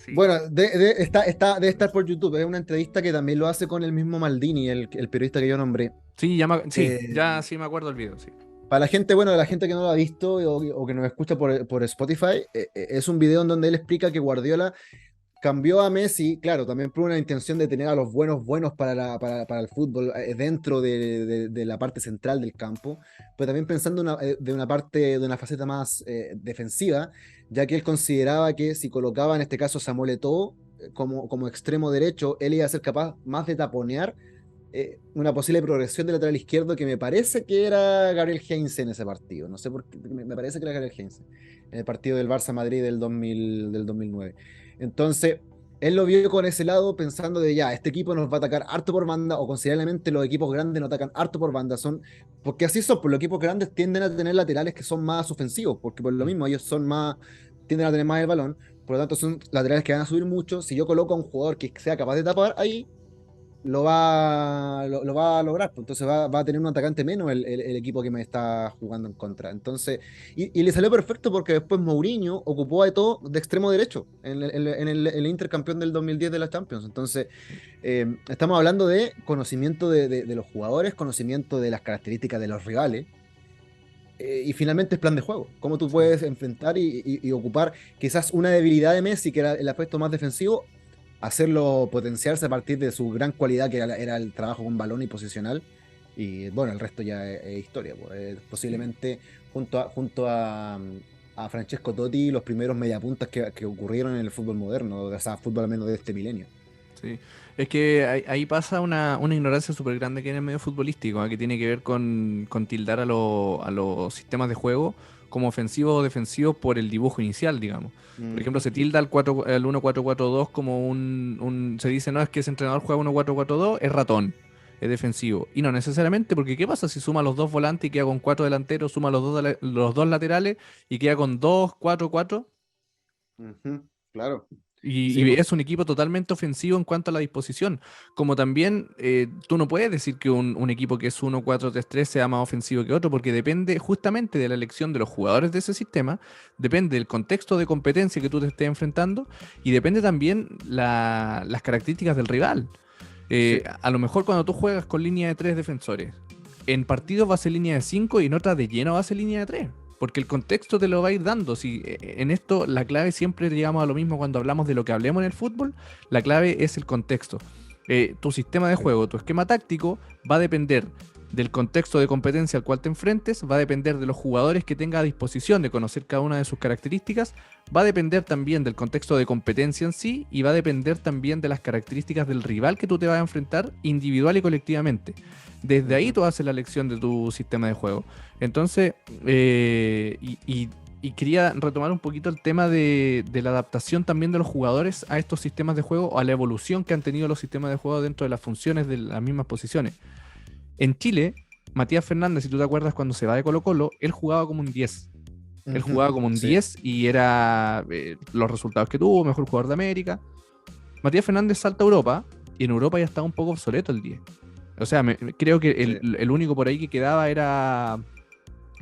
sí. Bueno, debe estar por YouTube. Es una entrevista que también lo hace con el mismo Maldini, el periodista que yo nombré. Sí, sí, Eh, ya sí me acuerdo del video, sí. para la gente, bueno, la gente que no lo ha visto o que nos escucha por Spotify, es un video en donde él explica que Guardiola cambió a Messi, claro, también por una intención de tener a los buenos para el fútbol dentro de la parte central del campo, pero también pensando de una parte, de una faceta más defensiva, ya que él consideraba que si colocaba en este caso a Samuel Eto'o como extremo derecho, él iba a ser capaz más de taponear una posible progresión de lateral izquierdo que me parece que era Gabriel Heinze en ese partido. No sé por qué, me parece que era Gabriel Heinze en el partido del Barça Madrid del 2009. Entonces, él lo vio con ese lado pensando de ya, este equipo nos va a atacar harto por banda o considerablemente los equipos grandes no atacan harto por banda. Porque así son, pues los equipos grandes tienden a tener laterales que son más ofensivos, porque por lo Mm. mismo ellos tienden a tener más el balón, por lo tanto son laterales que van a subir mucho. Si yo coloco a un jugador que sea capaz de tapar ahí, lo va a lograr, pues entonces va a tener un atacante menos el equipo que me está jugando en contra. Entonces, y le salió perfecto porque después Mourinho ocupó a todo de extremo derecho en el intercampeón del 2010 de la Champions. Entonces, estamos hablando de conocimiento de los jugadores, conocimiento de las características de los rivales. Y finalmente es plan de juego. Cómo tú Sí. puedes enfrentar y ocupar quizás una debilidad de Messi, que era el aspecto más defensivo, hacerlo potenciarse a partir de su gran cualidad, que era el trabajo con balón y posicional. Y bueno, el resto ya es historia. Pues. Sí. Posiblemente junto a a Francesco Totti los primeros mediapuntas que ocurrieron en el fútbol moderno, o sea, fútbol al menos de este milenio. Sí. Es que ahí pasa una ignorancia súper grande que hay en el medio futbolístico, que tiene que ver con tildar a los sistemas de juego como ofensivos o defensivos por el dibujo inicial, digamos. Por ejemplo, se tilda al 1-4-4-2 como se dice, no, es que ese entrenador juega 1-4-4-2, es ratón, es defensivo. Y no necesariamente, porque ¿qué pasa si suma los dos volantes y queda con cuatro delanteros, suma los dos laterales y queda con 2-4-4? Ujú, claro. Sí, Y po. es un equipo totalmente ofensivo en cuanto a la disposición. Como también tú no puedes decir que un equipo que es 1-4-3-3 sea más ofensivo que otro, porque depende justamente de la elección de los jugadores de ese sistema, depende del contexto de competencia que tú te estés enfrentando y depende también las características del rival. Sí. A lo mejor cuando tú juegas con línea de tres defensores, en partidos va a ser línea de 5 y en otras de lleno va a ser línea de 3. Porque el contexto te lo va a ir dando. Si en esto la clave siempre llegamos a lo mismo cuando hablamos de lo que hablemos en el fútbol, la clave es el contexto. Tu sistema de juego, tu esquema táctico va a depender del contexto de competencia al cual te enfrentes, va a depender de los jugadores que tenga a disposición de conocer cada una de sus características, va a depender también del contexto de competencia en sí y va a depender también de las características del rival que tú te vas a enfrentar individual y colectivamente. Desde ahí tú haces la elección de tu sistema de juego. Entonces, y quería retomar un poquito el tema de la adaptación también de los jugadores a estos sistemas de juego o a la evolución que han tenido los sistemas de juego dentro de las funciones de las mismas posiciones. En Chile, Matías Fernández, si tú te acuerdas, cuando se va de Colo-Colo, él jugaba como un 10. Él Ujú, jugaba como un sí. 10 y era los resultados que tuvo, mejor jugador de América. Matías Fernández salta a Europa y en Europa ya estaba un poco obsoleto el 10. O sea, creo que Sí. el único por ahí que quedaba Era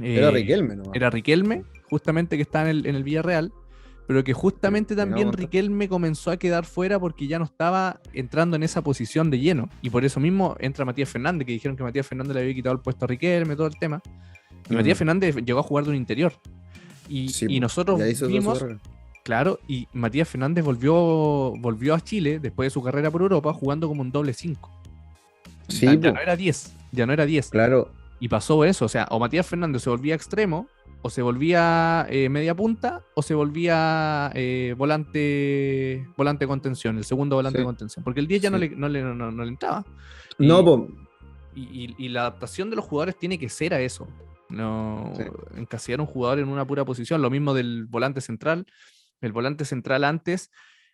eh, Riquelme nomás. era Riquelme, justamente que está en el Villarreal, pero que Sí, justamente y no también aguantó. Riquelme comenzó a quedar fuera porque ya no estaba entrando en esa posición de lleno. Y por eso mismo entra Matías Fernández, que dijeron que Matías Fernández le había quitado el puesto a Riquelme, todo el tema. Y Matías Mm, Fernández llegó a jugar de un interior. sí, Y po. nosotros Y ahí se dio su vimos, carrera. claro, y Matías Fernández volvió a Chile después de su carrera por Europa jugando como un doble 5. Ya, Sí, ya no po. era 10, ya no era 10. Claro. Y pasó eso, o sea, o Matías Fernández se volvía extremo, o se volvía media punta, o se volvía volante de contención, el segundo volante de Sí, contención, porque el 10 ya sí. no le entraba. No, Y, po. y la adaptación de los jugadores tiene que ser a eso, no Sí. encasillar a un jugador en una pura posición, lo mismo del volante central. El volante central antes.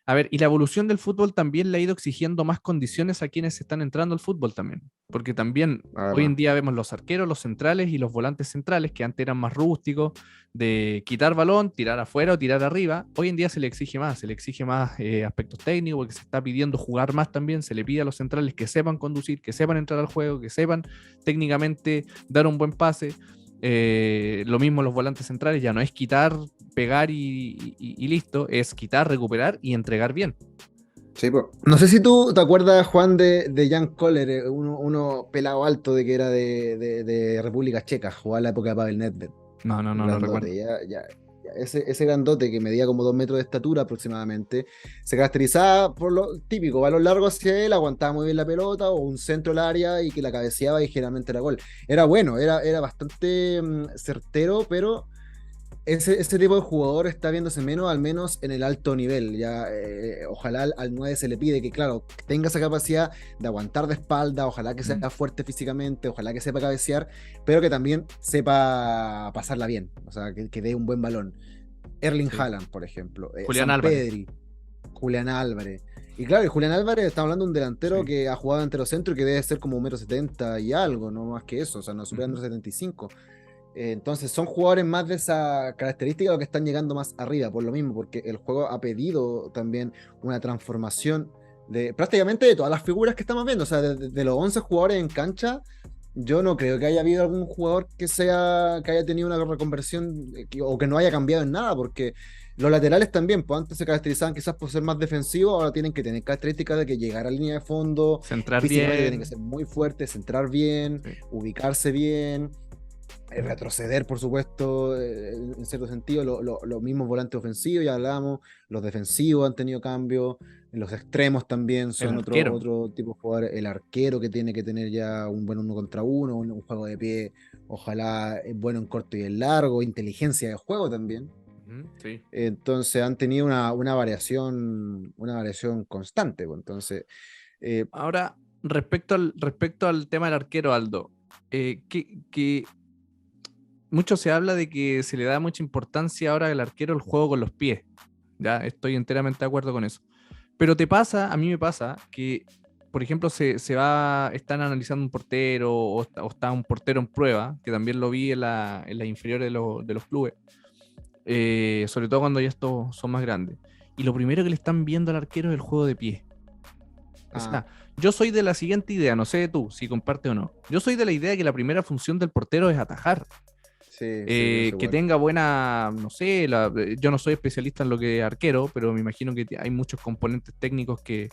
A ver, y la evolución del fútbol también le ha ido exigiendo más condiciones a quienes están entrando al fútbol también. Porque también hoy Además. en día vemos los arqueros, los centrales y los volantes centrales, que antes eran más rústicos, de quitar balón, tirar afuera o tirar arriba. Hoy en día se le exige más aspectos técnicos, porque se está pidiendo jugar más también. Se le pide a los centrales que sepan conducir, que sepan entrar al juego, que sepan técnicamente dar un buen pase. Lo mismo los volantes centrales, ya no es quitar, pegar y listo, es quitar, recuperar y entregar bien. Sí, po. No sé si tú te acuerdas, Juan, de Jan Koller, uno pelado alto de que era de República Checa, jugaba en la época de Pavel Nedved. Un No lo recuerdo. grandote, ya. Ese grandote que medía como 2 metros de estatura aproximadamente, se caracterizaba por lo típico, balón largo hacia él, aguantaba muy bien la pelota, o un centro al área y que la cabeceaba y generalmente era gol. Era bueno, era bastante certero, pero ese tipo de jugador está viéndose menos, al menos en el alto nivel. Ya, ojalá al 9 se le pide que, claro, tenga esa capacidad de aguantar de espalda, ojalá que Mm. sea fuerte físicamente, ojalá que sepa cabecear, pero que también sepa pasarla bien, o sea, que dé un buen balón. Erling Sí. Haaland, por ejemplo, Julián San Álvarez. Pedri, Julián Álvarez. Y claro, y Julián Álvarez, estamos hablando de un delantero Sí. que ha jugado entero centro y que debe ser como 1,70 m y algo, no más que eso, o sea, no supera Ujú. 1,75 m. Entonces son jugadores más de esa característica o que están llegando más arriba, por lo mismo, porque el juego ha pedido también una transformación de prácticamente de todas las figuras que estamos viendo. O sea, de los 11 jugadores en cancha, yo no creo que haya habido algún jugador que haya tenido una reconversión o que no haya cambiado en nada, porque los laterales también, pues antes se caracterizaban quizás por ser más defensivos, ahora tienen que tener características de que llegar a la línea de fondo, Centrar físicamente tienen que bien. ser muy fuertes, centrar bien, Sí. ubicarse bien, retroceder, por supuesto, en cierto sentido, los mismos volantes ofensivos, ya hablábamos, los defensivos han tenido cambios, los extremos también El son arquero. otro tipo de jugador, el arquero que tiene que tener ya un buen uno contra uno, un juego de pie, ojalá bueno en corto y en largo, inteligencia de juego también. Sí. Entonces han tenido una variación constante, pues. Entonces, eh, Ahora, respecto al tema del arquero, Aldo, que mucho se habla de que se le da mucha importancia ahora al arquero el juego con los pies. Ya estoy enteramente de acuerdo con eso. Pero a mí me pasa que, por ejemplo, están analizando un portero o está un portero en prueba, que también lo vi en las inferiores de los clubes, sobre todo cuando ya estos son más grandes. Y lo primero que le están viendo al arquero es el juego de pie. O ah, sea, yo soy de la siguiente idea, no sé tú si comparte o no. Yo soy de la idea de que la primera función del portero es atajar. sí, pienso Que igual. tenga buena, no sé, yo no soy especialista en lo que es arquero, pero me imagino que hay muchos componentes técnicos que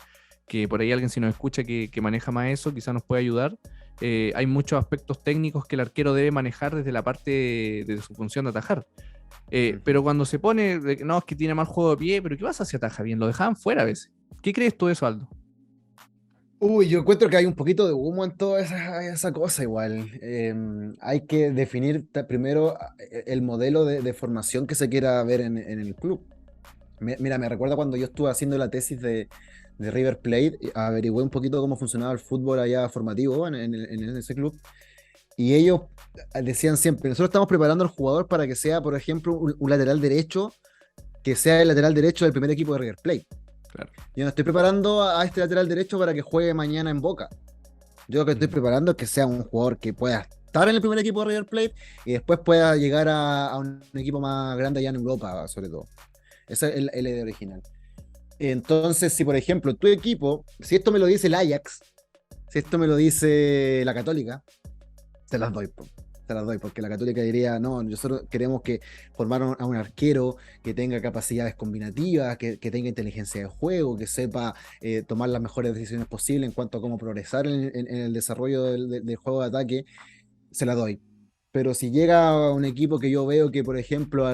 por ahí alguien si nos escucha que maneja más eso, quizás nos puede ayudar. Hay muchos aspectos técnicos que el arquero debe manejar desde la parte de su función de atajar. Pero cuando se pone, no, es que tiene mal juego de pie, pero ¿qué pasa si ataja bien? Lo dejaban fuera a veces. ¿Qué crees tú de eso, Aldo? Uy, yo encuentro que hay un poquito de humo en toda esa cosa igual. Hay que definir primero el modelo de formación que se quiera ver en el club. Mira, me recuerda cuando yo estuve haciendo la tesis de River Plate, y averigüé un poquito cómo funcionaba el fútbol allá formativo en ese club, y ellos decían siempre, nosotros estamos preparando al jugador para que sea, por ejemplo, un lateral derecho, que sea el lateral derecho del primer equipo de River Plate. Claro. Yo no estoy preparando a este lateral derecho para que juegue mañana en Boca. Yo lo que estoy preparando es que sea un jugador que pueda estar en el primer equipo de River Plate y después pueda llegar a un equipo más grande allá en Europa, sobre todo. Esa es la idea original. Entonces, si por ejemplo tu equipo, si esto me lo dice el Ajax, si esto me lo dice la Católica, se las doy, se las doy, porque la Católica diría, no, nosotros queremos que formar a un arquero que tenga capacidades combinativas, que tenga inteligencia de juego, que sepa tomar las mejores decisiones posibles en cuanto a cómo progresar en el desarrollo del juego de ataque, se la doy. Pero si llega un equipo que yo veo que, por ejemplo,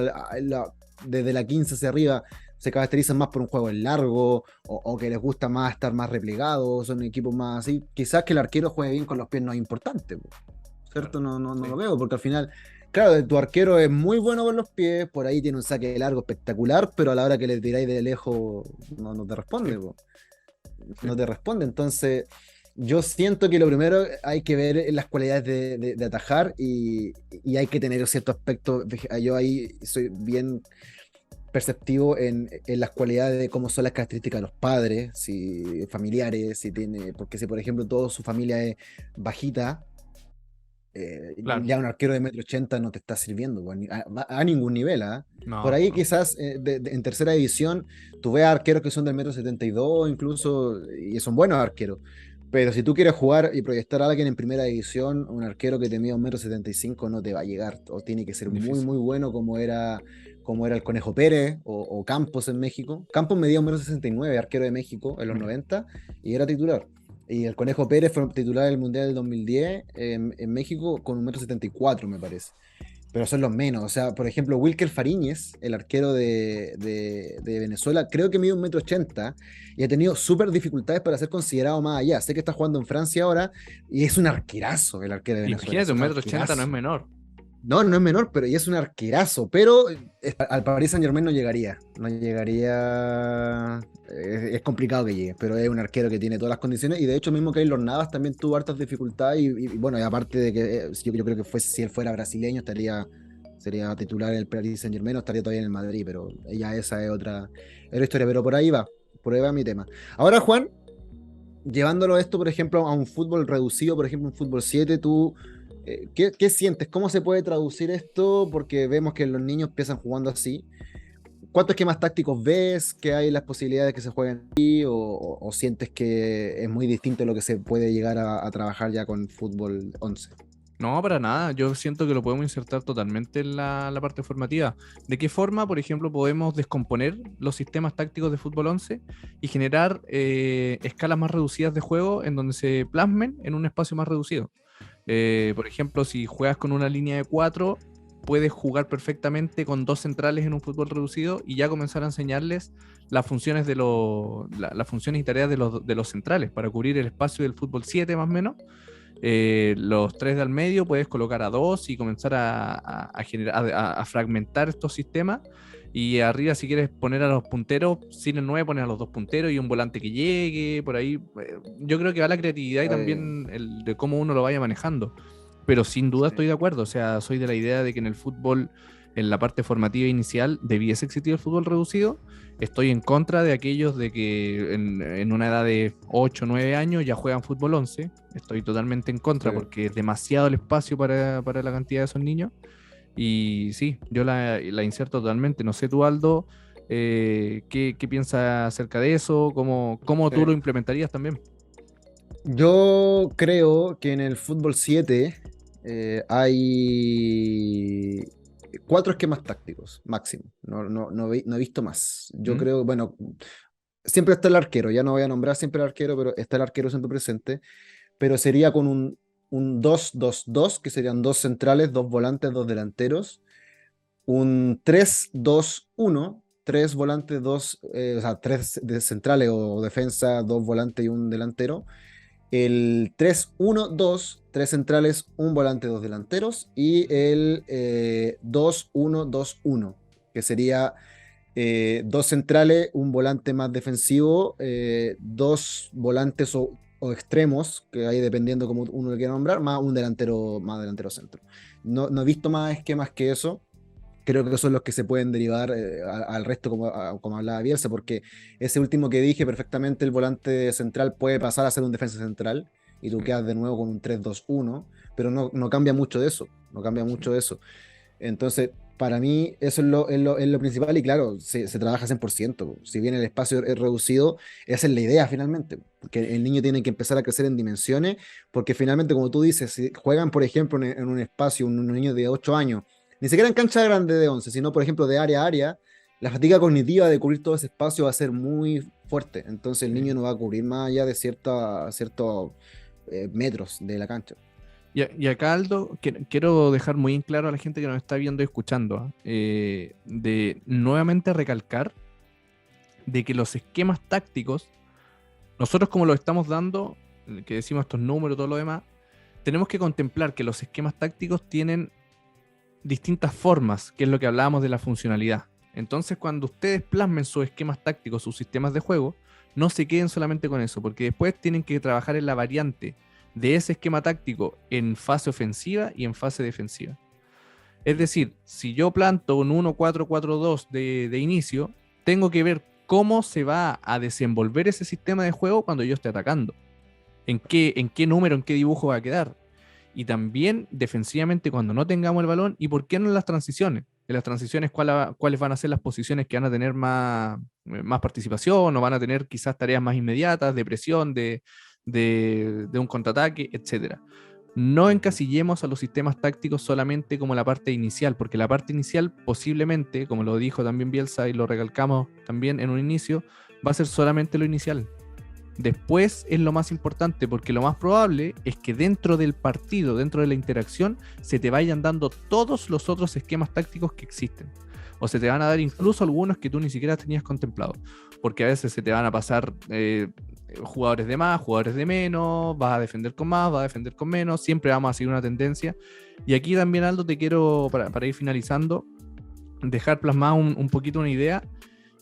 desde la 15 hacia arriba se caracterizan más por un juego en largo o que les gusta más estar más replegados, son equipos más así, quizás que el arquero juegue bien con los pies no es importante, ¿cierto? Claro, No sí. lo veo, porque al final, claro, tu arquero es muy bueno con los pies, por ahí tiene un saque largo espectacular, pero a la hora que le tiráis de lejos no te Sí, responde, sí. no te responde. Entonces, yo siento que lo primero hay que ver las cualidades de atajar y hay que tener cierto aspecto. Yo ahí soy bien perceptivo en las cualidades de cómo son las características de los padres, si familiares, si tiene, porque si por ejemplo toda su familia es bajita, Claro. ya un arquero de 1,80 m no te está sirviendo pues, a ningún nivel, ¿ah? Por No, ahí no. quizás en tercera división tú ves arqueros que son del 1,72 m incluso, y son buenos arqueros. Pero si tú quieres jugar y proyectar a alguien en primera división, un arquero que te mide 1,75 m no te va a llegar. O tiene que ser muy, Difícil. muy bueno como era el Conejo Pérez o Campos en México. Campos medía 1,69 m, arquero de México en los Mira. 90 y era titular. Y el Conejo Pérez fue titular del Mundial del 2010 en México con 1,74 m, me parece. Pero son los menos. O sea, por ejemplo, Wilker Fariñez, el arquero de Venezuela, creo que mide 1,80 m y ha tenido súper dificultades para ser considerado más allá. Sé que está jugando en Francia ahora y es un arquerazo el arquero de Venezuela. Es Imagínate, un 1,80 m no es arquerazo. menor. No es menor, pero y es un arquerazo. Pero al Paris Saint-Germain no llegaría. No llegaría. Es complicado que llegue, pero es un arquero que tiene todas las condiciones. Y de hecho, mismo Keylor Navas también tuvo hartas dificultades. Y bueno, y aparte de que yo creo que si él fuera brasileño, sería titular en el Paris Saint-Germain o estaría todavía en el Madrid. Pero ya esa es otra historia. Pero por ahí va mi tema. Ahora, Juan, llevándolo esto, por ejemplo, a un fútbol reducido, por ejemplo, un fútbol 7 tú, ¿qué sientes? ¿Cómo se puede traducir esto? Porque vemos que los niños empiezan jugando así. ¿Cuántos esquemas tácticos ves que hay las posibilidades de que se jueguen así? ¿O sientes que es muy distinto lo que se puede llegar a trabajar ya con fútbol 11? No, para nada. Yo siento que lo podemos insertar totalmente en la parte formativa. ¿De qué forma, por ejemplo, podemos descomponer los sistemas tácticos de fútbol 11 y generar escalas más reducidas de juego en donde se plasmen en un espacio más reducido? Por ejemplo, si juegas con una línea de 4, puedes jugar perfectamente con dos centrales en un fútbol reducido y ya comenzar a enseñarles las funciones las funciones y tareas de los centrales para cubrir el espacio del fútbol 7 más o menos. Los tres de al medio puedes colocar a dos y comenzar a generar, a fragmentar estos sistemas Y arriba, si quieres poner a los punteros, sin el 9 pones a los dos punteros y un volante que llegue, por ahí. Yo creo que va la creatividad y Ay, también el de cómo uno lo vaya manejando. Pero sin duda sí. estoy de acuerdo, o sea, soy de la idea de que en el fútbol, en la parte formativa inicial, debiese existir el fútbol reducido. Estoy en contra de aquellos de que en una edad de 8 o 9 años ya juegan fútbol 11. Estoy totalmente en contra Sí. porque es demasiado el espacio para la cantidad de esos niños. Y sí, yo la inserto totalmente. No sé tú, Aldo, qué piensas acerca de eso, cómo tú lo Sí. implementarías también. Yo creo que en el fútbol 7 hay cuatro esquemas tácticos, máximo. No he visto más. Yo ¿Mm? creo, bueno, siempre está el arquero, ya no voy a nombrar siempre al arquero, pero está el arquero siempre presente, pero sería con un 2-2-2, que serían dos centrales, dos volantes, dos delanteros, un 3-2-1, tres volantes, dos, o sea, centrales o defensa, dos volantes y un delantero, el 3-1-2, tres centrales, un volante, dos delanteros, y el 2-1-2-1, que sería dos centrales, un volante más defensivo, dos volantes o extremos, que ahí dependiendo como uno le quiera nombrar, más delantero centro. No he visto más esquemas que eso. Creo que son los que se pueden derivar al resto, como hablaba Bielsa, porque ese último que dije, perfectamente el volante central puede pasar a ser un defensa central y tú Sí, quedas de nuevo con un 3-2-1, pero no cambia mucho de eso, no cambia sí. mucho de eso. Entonces, para mí, eso es lo principal y claro, se trabaja 100%. Si bien el espacio es reducido, esa es la idea finalmente, porque el niño tiene que empezar a crecer en dimensiones, porque finalmente, como tú dices, si juegan, por ejemplo, en un espacio, un niño de 8 años, ni siquiera en cancha grande de 11 sino, por ejemplo, de área a área, la fatiga cognitiva de cubrir todo ese espacio va a ser muy fuerte. Entonces, el Sí. niño no va a cubrir más allá de ciertos metros de la cancha. Y acá, Aldo, quiero dejar muy en claro a la gente que nos está viendo y escuchando, de nuevamente recalcar de que los esquemas tácticos, nosotros como lo estamos dando, que decimos estos números y todo lo demás, tenemos que contemplar que los esquemas tácticos tienen distintas formas, que es lo que hablábamos de la funcionalidad. Entonces, cuando ustedes plasmen sus esquemas tácticos, sus sistemas de juego, no se queden solamente con eso, porque después tienen que trabajar en la variante de ese esquema táctico en fase ofensiva y en fase defensiva. Es decir, si yo planto un 1-4-4-2 de inicio, tengo que ver cómo se va a desenvolver ese sistema de juego cuando yo esté atacando. En qué número, en qué dibujo va a quedar. Y también defensivamente cuando no tengamos el balón y por qué no en las transiciones. En las transiciones, ¿cuáles van a ser las posiciones que van a tener más participación o van a tener quizás tareas más inmediatas de presión, de un contraataque, etcétera. No Ujú. encasillemos a los sistemas tácticos solamente como la parte inicial, porque la parte inicial posiblemente, como lo dijo también Bielsa y lo recalcamos también en un inicio, va a ser solamente lo inicial. Después es lo más importante, porque lo más probable es que dentro del partido, dentro de la interacción, se te vayan dando todos los otros esquemas tácticos que existen. O se te van a dar incluso algunos que tú ni siquiera tenías contemplado. Porque a veces se te van a pasar jugadores de más, jugadores de menos, vas a defender con más, vas a defender con menos, siempre vamos a seguir una tendencia. Y aquí también, Aldo, te quiero, para ir finalizando, dejar plasmada un poquito una idea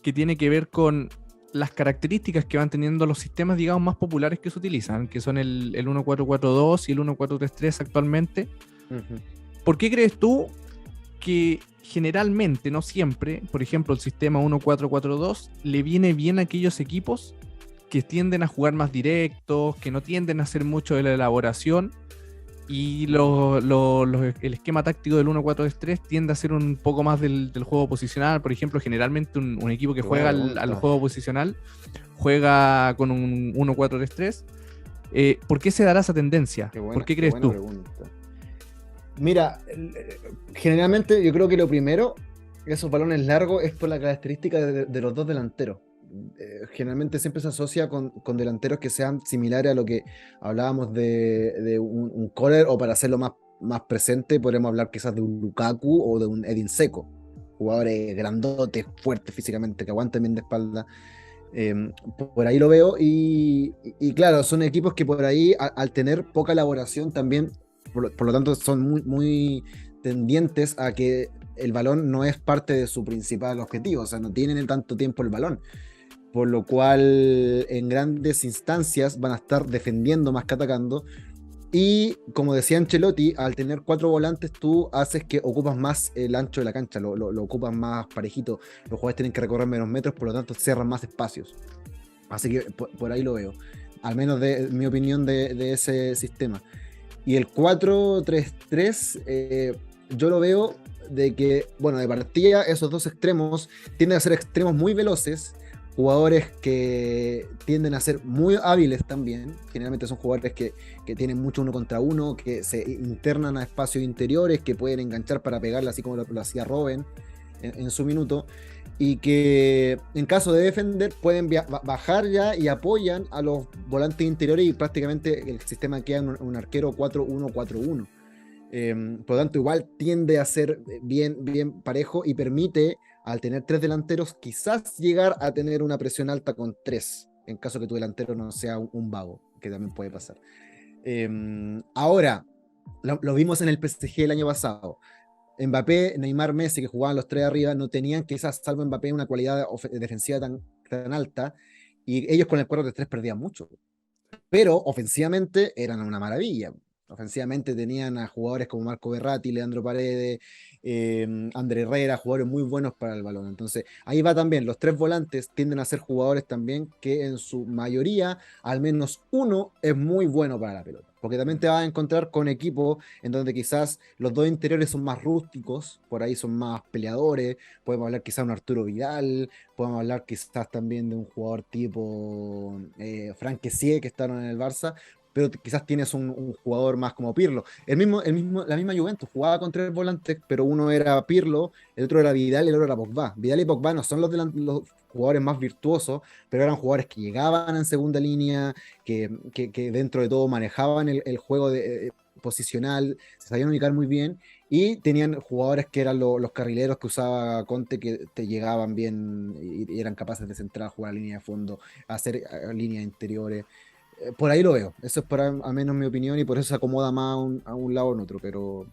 que tiene que ver con las características que van teniendo los sistemas, digamos, más populares que se utilizan, que son el 1442 y el 1433 actualmente. Ujú. ¿Por qué crees tú que generalmente, no siempre, por ejemplo, el sistema 1442 le viene bien a aquellos equipos que tienden a jugar más directos, que no tienden a hacer mucho de la elaboración y el esquema táctico del 1-4-3 tiende a ser un poco más del juego posicional? Por ejemplo, generalmente un equipo que Qué buena juega al pregunta. juego posicional juega con un 1-4-3-3. ¿Por qué se dará esa tendencia? ¿Por qué Qué crees buena tú? pregunta. Mira, generalmente yo creo que lo primero, esos balones largos, es por la característica de los dos delanteros. Generalmente siempre se asocia con delanteros que sean similares a lo que hablábamos de un Kohler, o para hacerlo más presente, podríamos hablar quizás de un Lukaku o de un Edin Dzeko. Jugadores grandotes, fuertes físicamente, que aguantan bien de espalda. Eh, por ahí lo veo y claro, son equipos que por ahí al tener poca elaboración también, por lo tanto son tendientes a que el balón no es parte de su principal objetivo, o sea, no tienen tanto tiempo el balón, por lo cual en grandes instancias van a estar defendiendo más que atacando. Y como decía Ancelotti, al tener 4 volantes tú haces que ocupas más el ancho de la cancha, lo ocupas más parejito, los jugadores tienen que recorrer menos metros, por lo tanto cierran más espacios. Así que por ahí lo veo, al menos de mi opinión de ese sistema. Y el 4-3-3, yo lo veo de que, bueno, de partida esos dos extremos tienden a ser extremos muy veloces, jugadores que tienden a ser muy hábiles también, generalmente son jugadores que tienen mucho 1 contra 1, que se internan a espacios interiores, que pueden enganchar para pegarle así como lo hacía Robben en su minuto, y que en caso de defender pueden bajar ya y apoyan a los volantes interiores y prácticamente el sistema queda un arquero 4-1-4-1. Por lo tanto, igual tiende a ser bien parejo y permite, al tener 3 delanteros, quizás llegar a tener una presión alta con 3, en caso que tu delantero no sea un vago, que también puede pasar. Ahora, lo vimos en el PSG el año pasado. Mbappé, Neymar, Messi, que jugaban los 3 arriba, no tenían quizás, salvo Mbappé, una cualidad defensiva tan alta, y ellos con el 4-3 perdían mucho. Pero ofensivamente eran una maravilla. Ofensivamente tenían a jugadores como Marco Verratti, Leandro Paredes, André Herrera, jugadores muy buenos para el balón. Entonces, ahí va también, los 3 volantes tienden a ser jugadores también que en su mayoría, al menos uno, es muy bueno para la pelota. Porque también te vas a encontrar con equipos en donde quizás los 2 interiores son más rústicos, por ahí son más peleadores, podemos hablar quizás de un Arturo Vidal, podemos hablar quizás también de un jugador tipo Franck Kessié, que estaban en el Barça, pero quizás tienes un jugador más como Pirlo. La misma Juventus jugaba con 3 volantes, pero uno era Pirlo, el otro era Vidal y el otro era Pogba. Vidal y Pogba no son los jugadores más virtuosos, pero eran jugadores que llegaban en segunda línea, que dentro de todo manejaban el juego posicional, se sabían ubicar muy bien, y tenían jugadores que eran los carrileros que usaba Conte, que te llegaban bien y eran capaces de centrar, jugar a línea de fondo, hacer líneas interiores. Por ahí lo veo, eso es para al menos mi opinión, y por eso se acomoda más a un lado o en otro, pero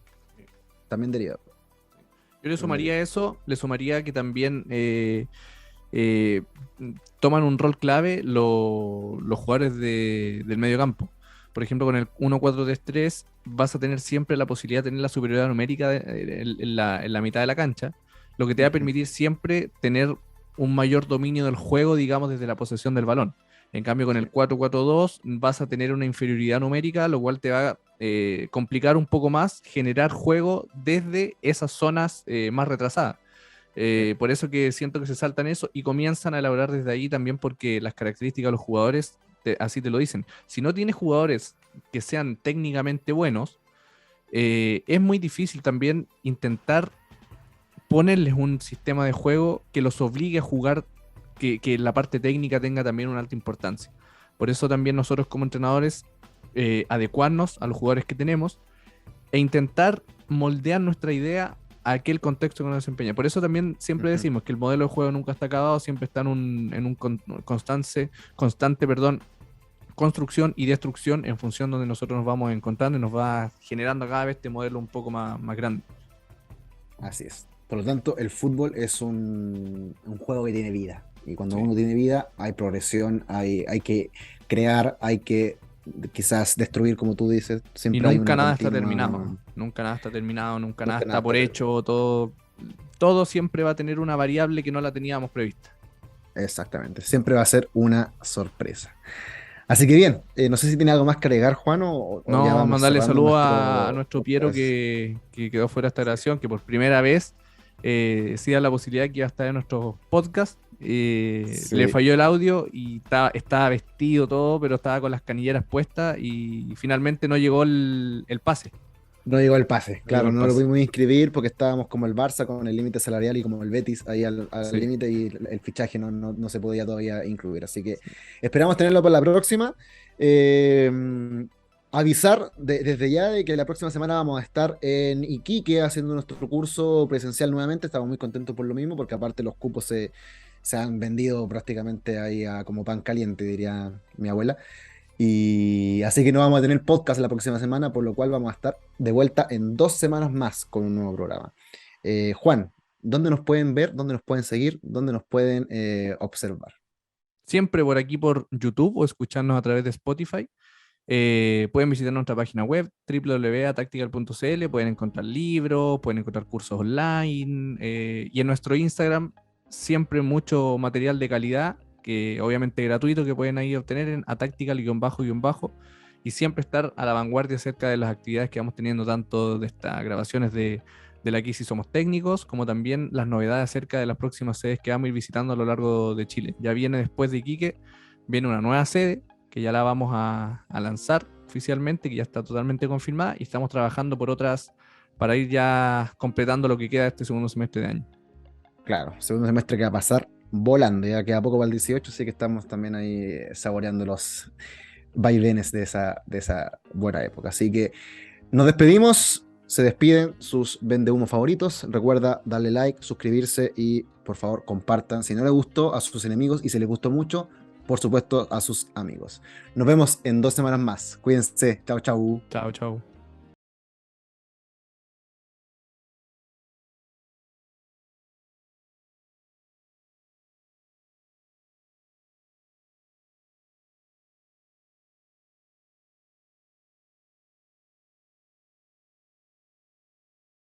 también deriva. Yo le sumaría eso, le sumaría que también toman un rol clave los jugadores del medio campo. Por ejemplo, con el 1-4-3-3 vas a tener siempre la posibilidad de tener la superioridad numérica en la mitad de la cancha, lo que te va a permitir siempre tener un mayor dominio del juego, digamos, desde la posesión del balón. En cambio, con el 4-4-2 vas a tener una inferioridad numérica, lo cual te va a complicar un poco más generar juego desde esas zonas más retrasadas. Por eso que siento que se saltan eso y comienzan a elaborar desde ahí también, porque las características de los jugadores así te lo dicen. Si no tienes jugadores que sean técnicamente buenos, es muy difícil también intentar ponerles un sistema de juego que los obligue a jugar, que la parte técnica tenga también una alta importancia. Por eso también nosotros como entrenadores adecuarnos a los jugadores que tenemos e intentar moldear nuestra idea a aquel contexto que nos desempeña. Por eso también siempre decimos que el modelo de juego nunca está acabado, siempre está en un constante construcción y destrucción en función donde nosotros nos vamos encontrando, y nos va generando cada vez este modelo un poco más grande. Así es. Por lo tanto, el fútbol es un juego que tiene vida. Y cuando uno tiene vida, hay progresión, hay que crear, hay que quizás destruir, como tú dices. Siempre y nunca hay nada está terminado. Nunca nada está terminado, nunca nada está por hecho. Todo siempre va a tener una variable que no la teníamos prevista. Exactamente. Siempre va a ser una sorpresa. Así que bien, no sé si tiene algo más que agregar, Juan, o no, ya vamos mandarle saludos a nuestro nuestro Piero que quedó fuera de esta grabación, que por primera vez sí da la posibilidad que iba a estar en nuestro podcast. Sí. Le falló el audio y estaba vestido todo, pero estaba con las canilleras puestas y finalmente no llegó el pase. No llegó el pase, claro, no lo pudimos inscribir porque estábamos como el Barça con el límite salarial y como el Betis ahí al límite, y el fichaje no se podía todavía incluir, así que esperamos tenerlo para la próxima. Avisar desde ya de que la próxima semana vamos a estar en Iquique haciendo nuestro curso presencial nuevamente. Estamos muy contentos por lo mismo, porque aparte los cupos se han vendido prácticamente ahí como pan caliente, diría mi abuela. Y así que no vamos a tener podcast la próxima semana, por lo cual vamos a estar de vuelta en 2 semanas más con un nuevo programa. Juan, ¿dónde nos pueden ver? ¿Dónde nos pueden seguir? ¿Dónde nos pueden observar? Siempre por aquí por YouTube o escucharnos a través de Spotify. Pueden visitar nuestra página web www.tactical.cl, pueden encontrar libros, pueden encontrar cursos online y en nuestro Instagram siempre mucho material de calidad, que obviamente gratuito, que pueden ahí obtener en atactical-bajo y siempre estar a la vanguardia acerca de las actividades que vamos teniendo, tanto de estas grabaciones de la Aquí Sí Somos Técnicos, como también las novedades acerca de las próximas sedes que vamos a ir visitando a lo largo de Chile. Ya viene después de Iquique, viene una nueva sede que ya la vamos a lanzar oficialmente, que ya está totalmente confirmada, y estamos trabajando por otras para ir ya completando lo que queda de este segundo semestre de año. Claro, segundo semestre que va a pasar volando, ya queda poco para el 18, así que estamos también ahí saboreando los vaivenes de esa buena época. Así que nos despedimos, se despiden sus vendehumos favoritos. Recuerda darle like, suscribirse y por favor compartan. Si no les gustó, a sus enemigos, y si les gustó mucho, por supuesto a sus amigos. Nos vemos en 2 semanas más. Cuídense. Chao, chao. Chao, chao.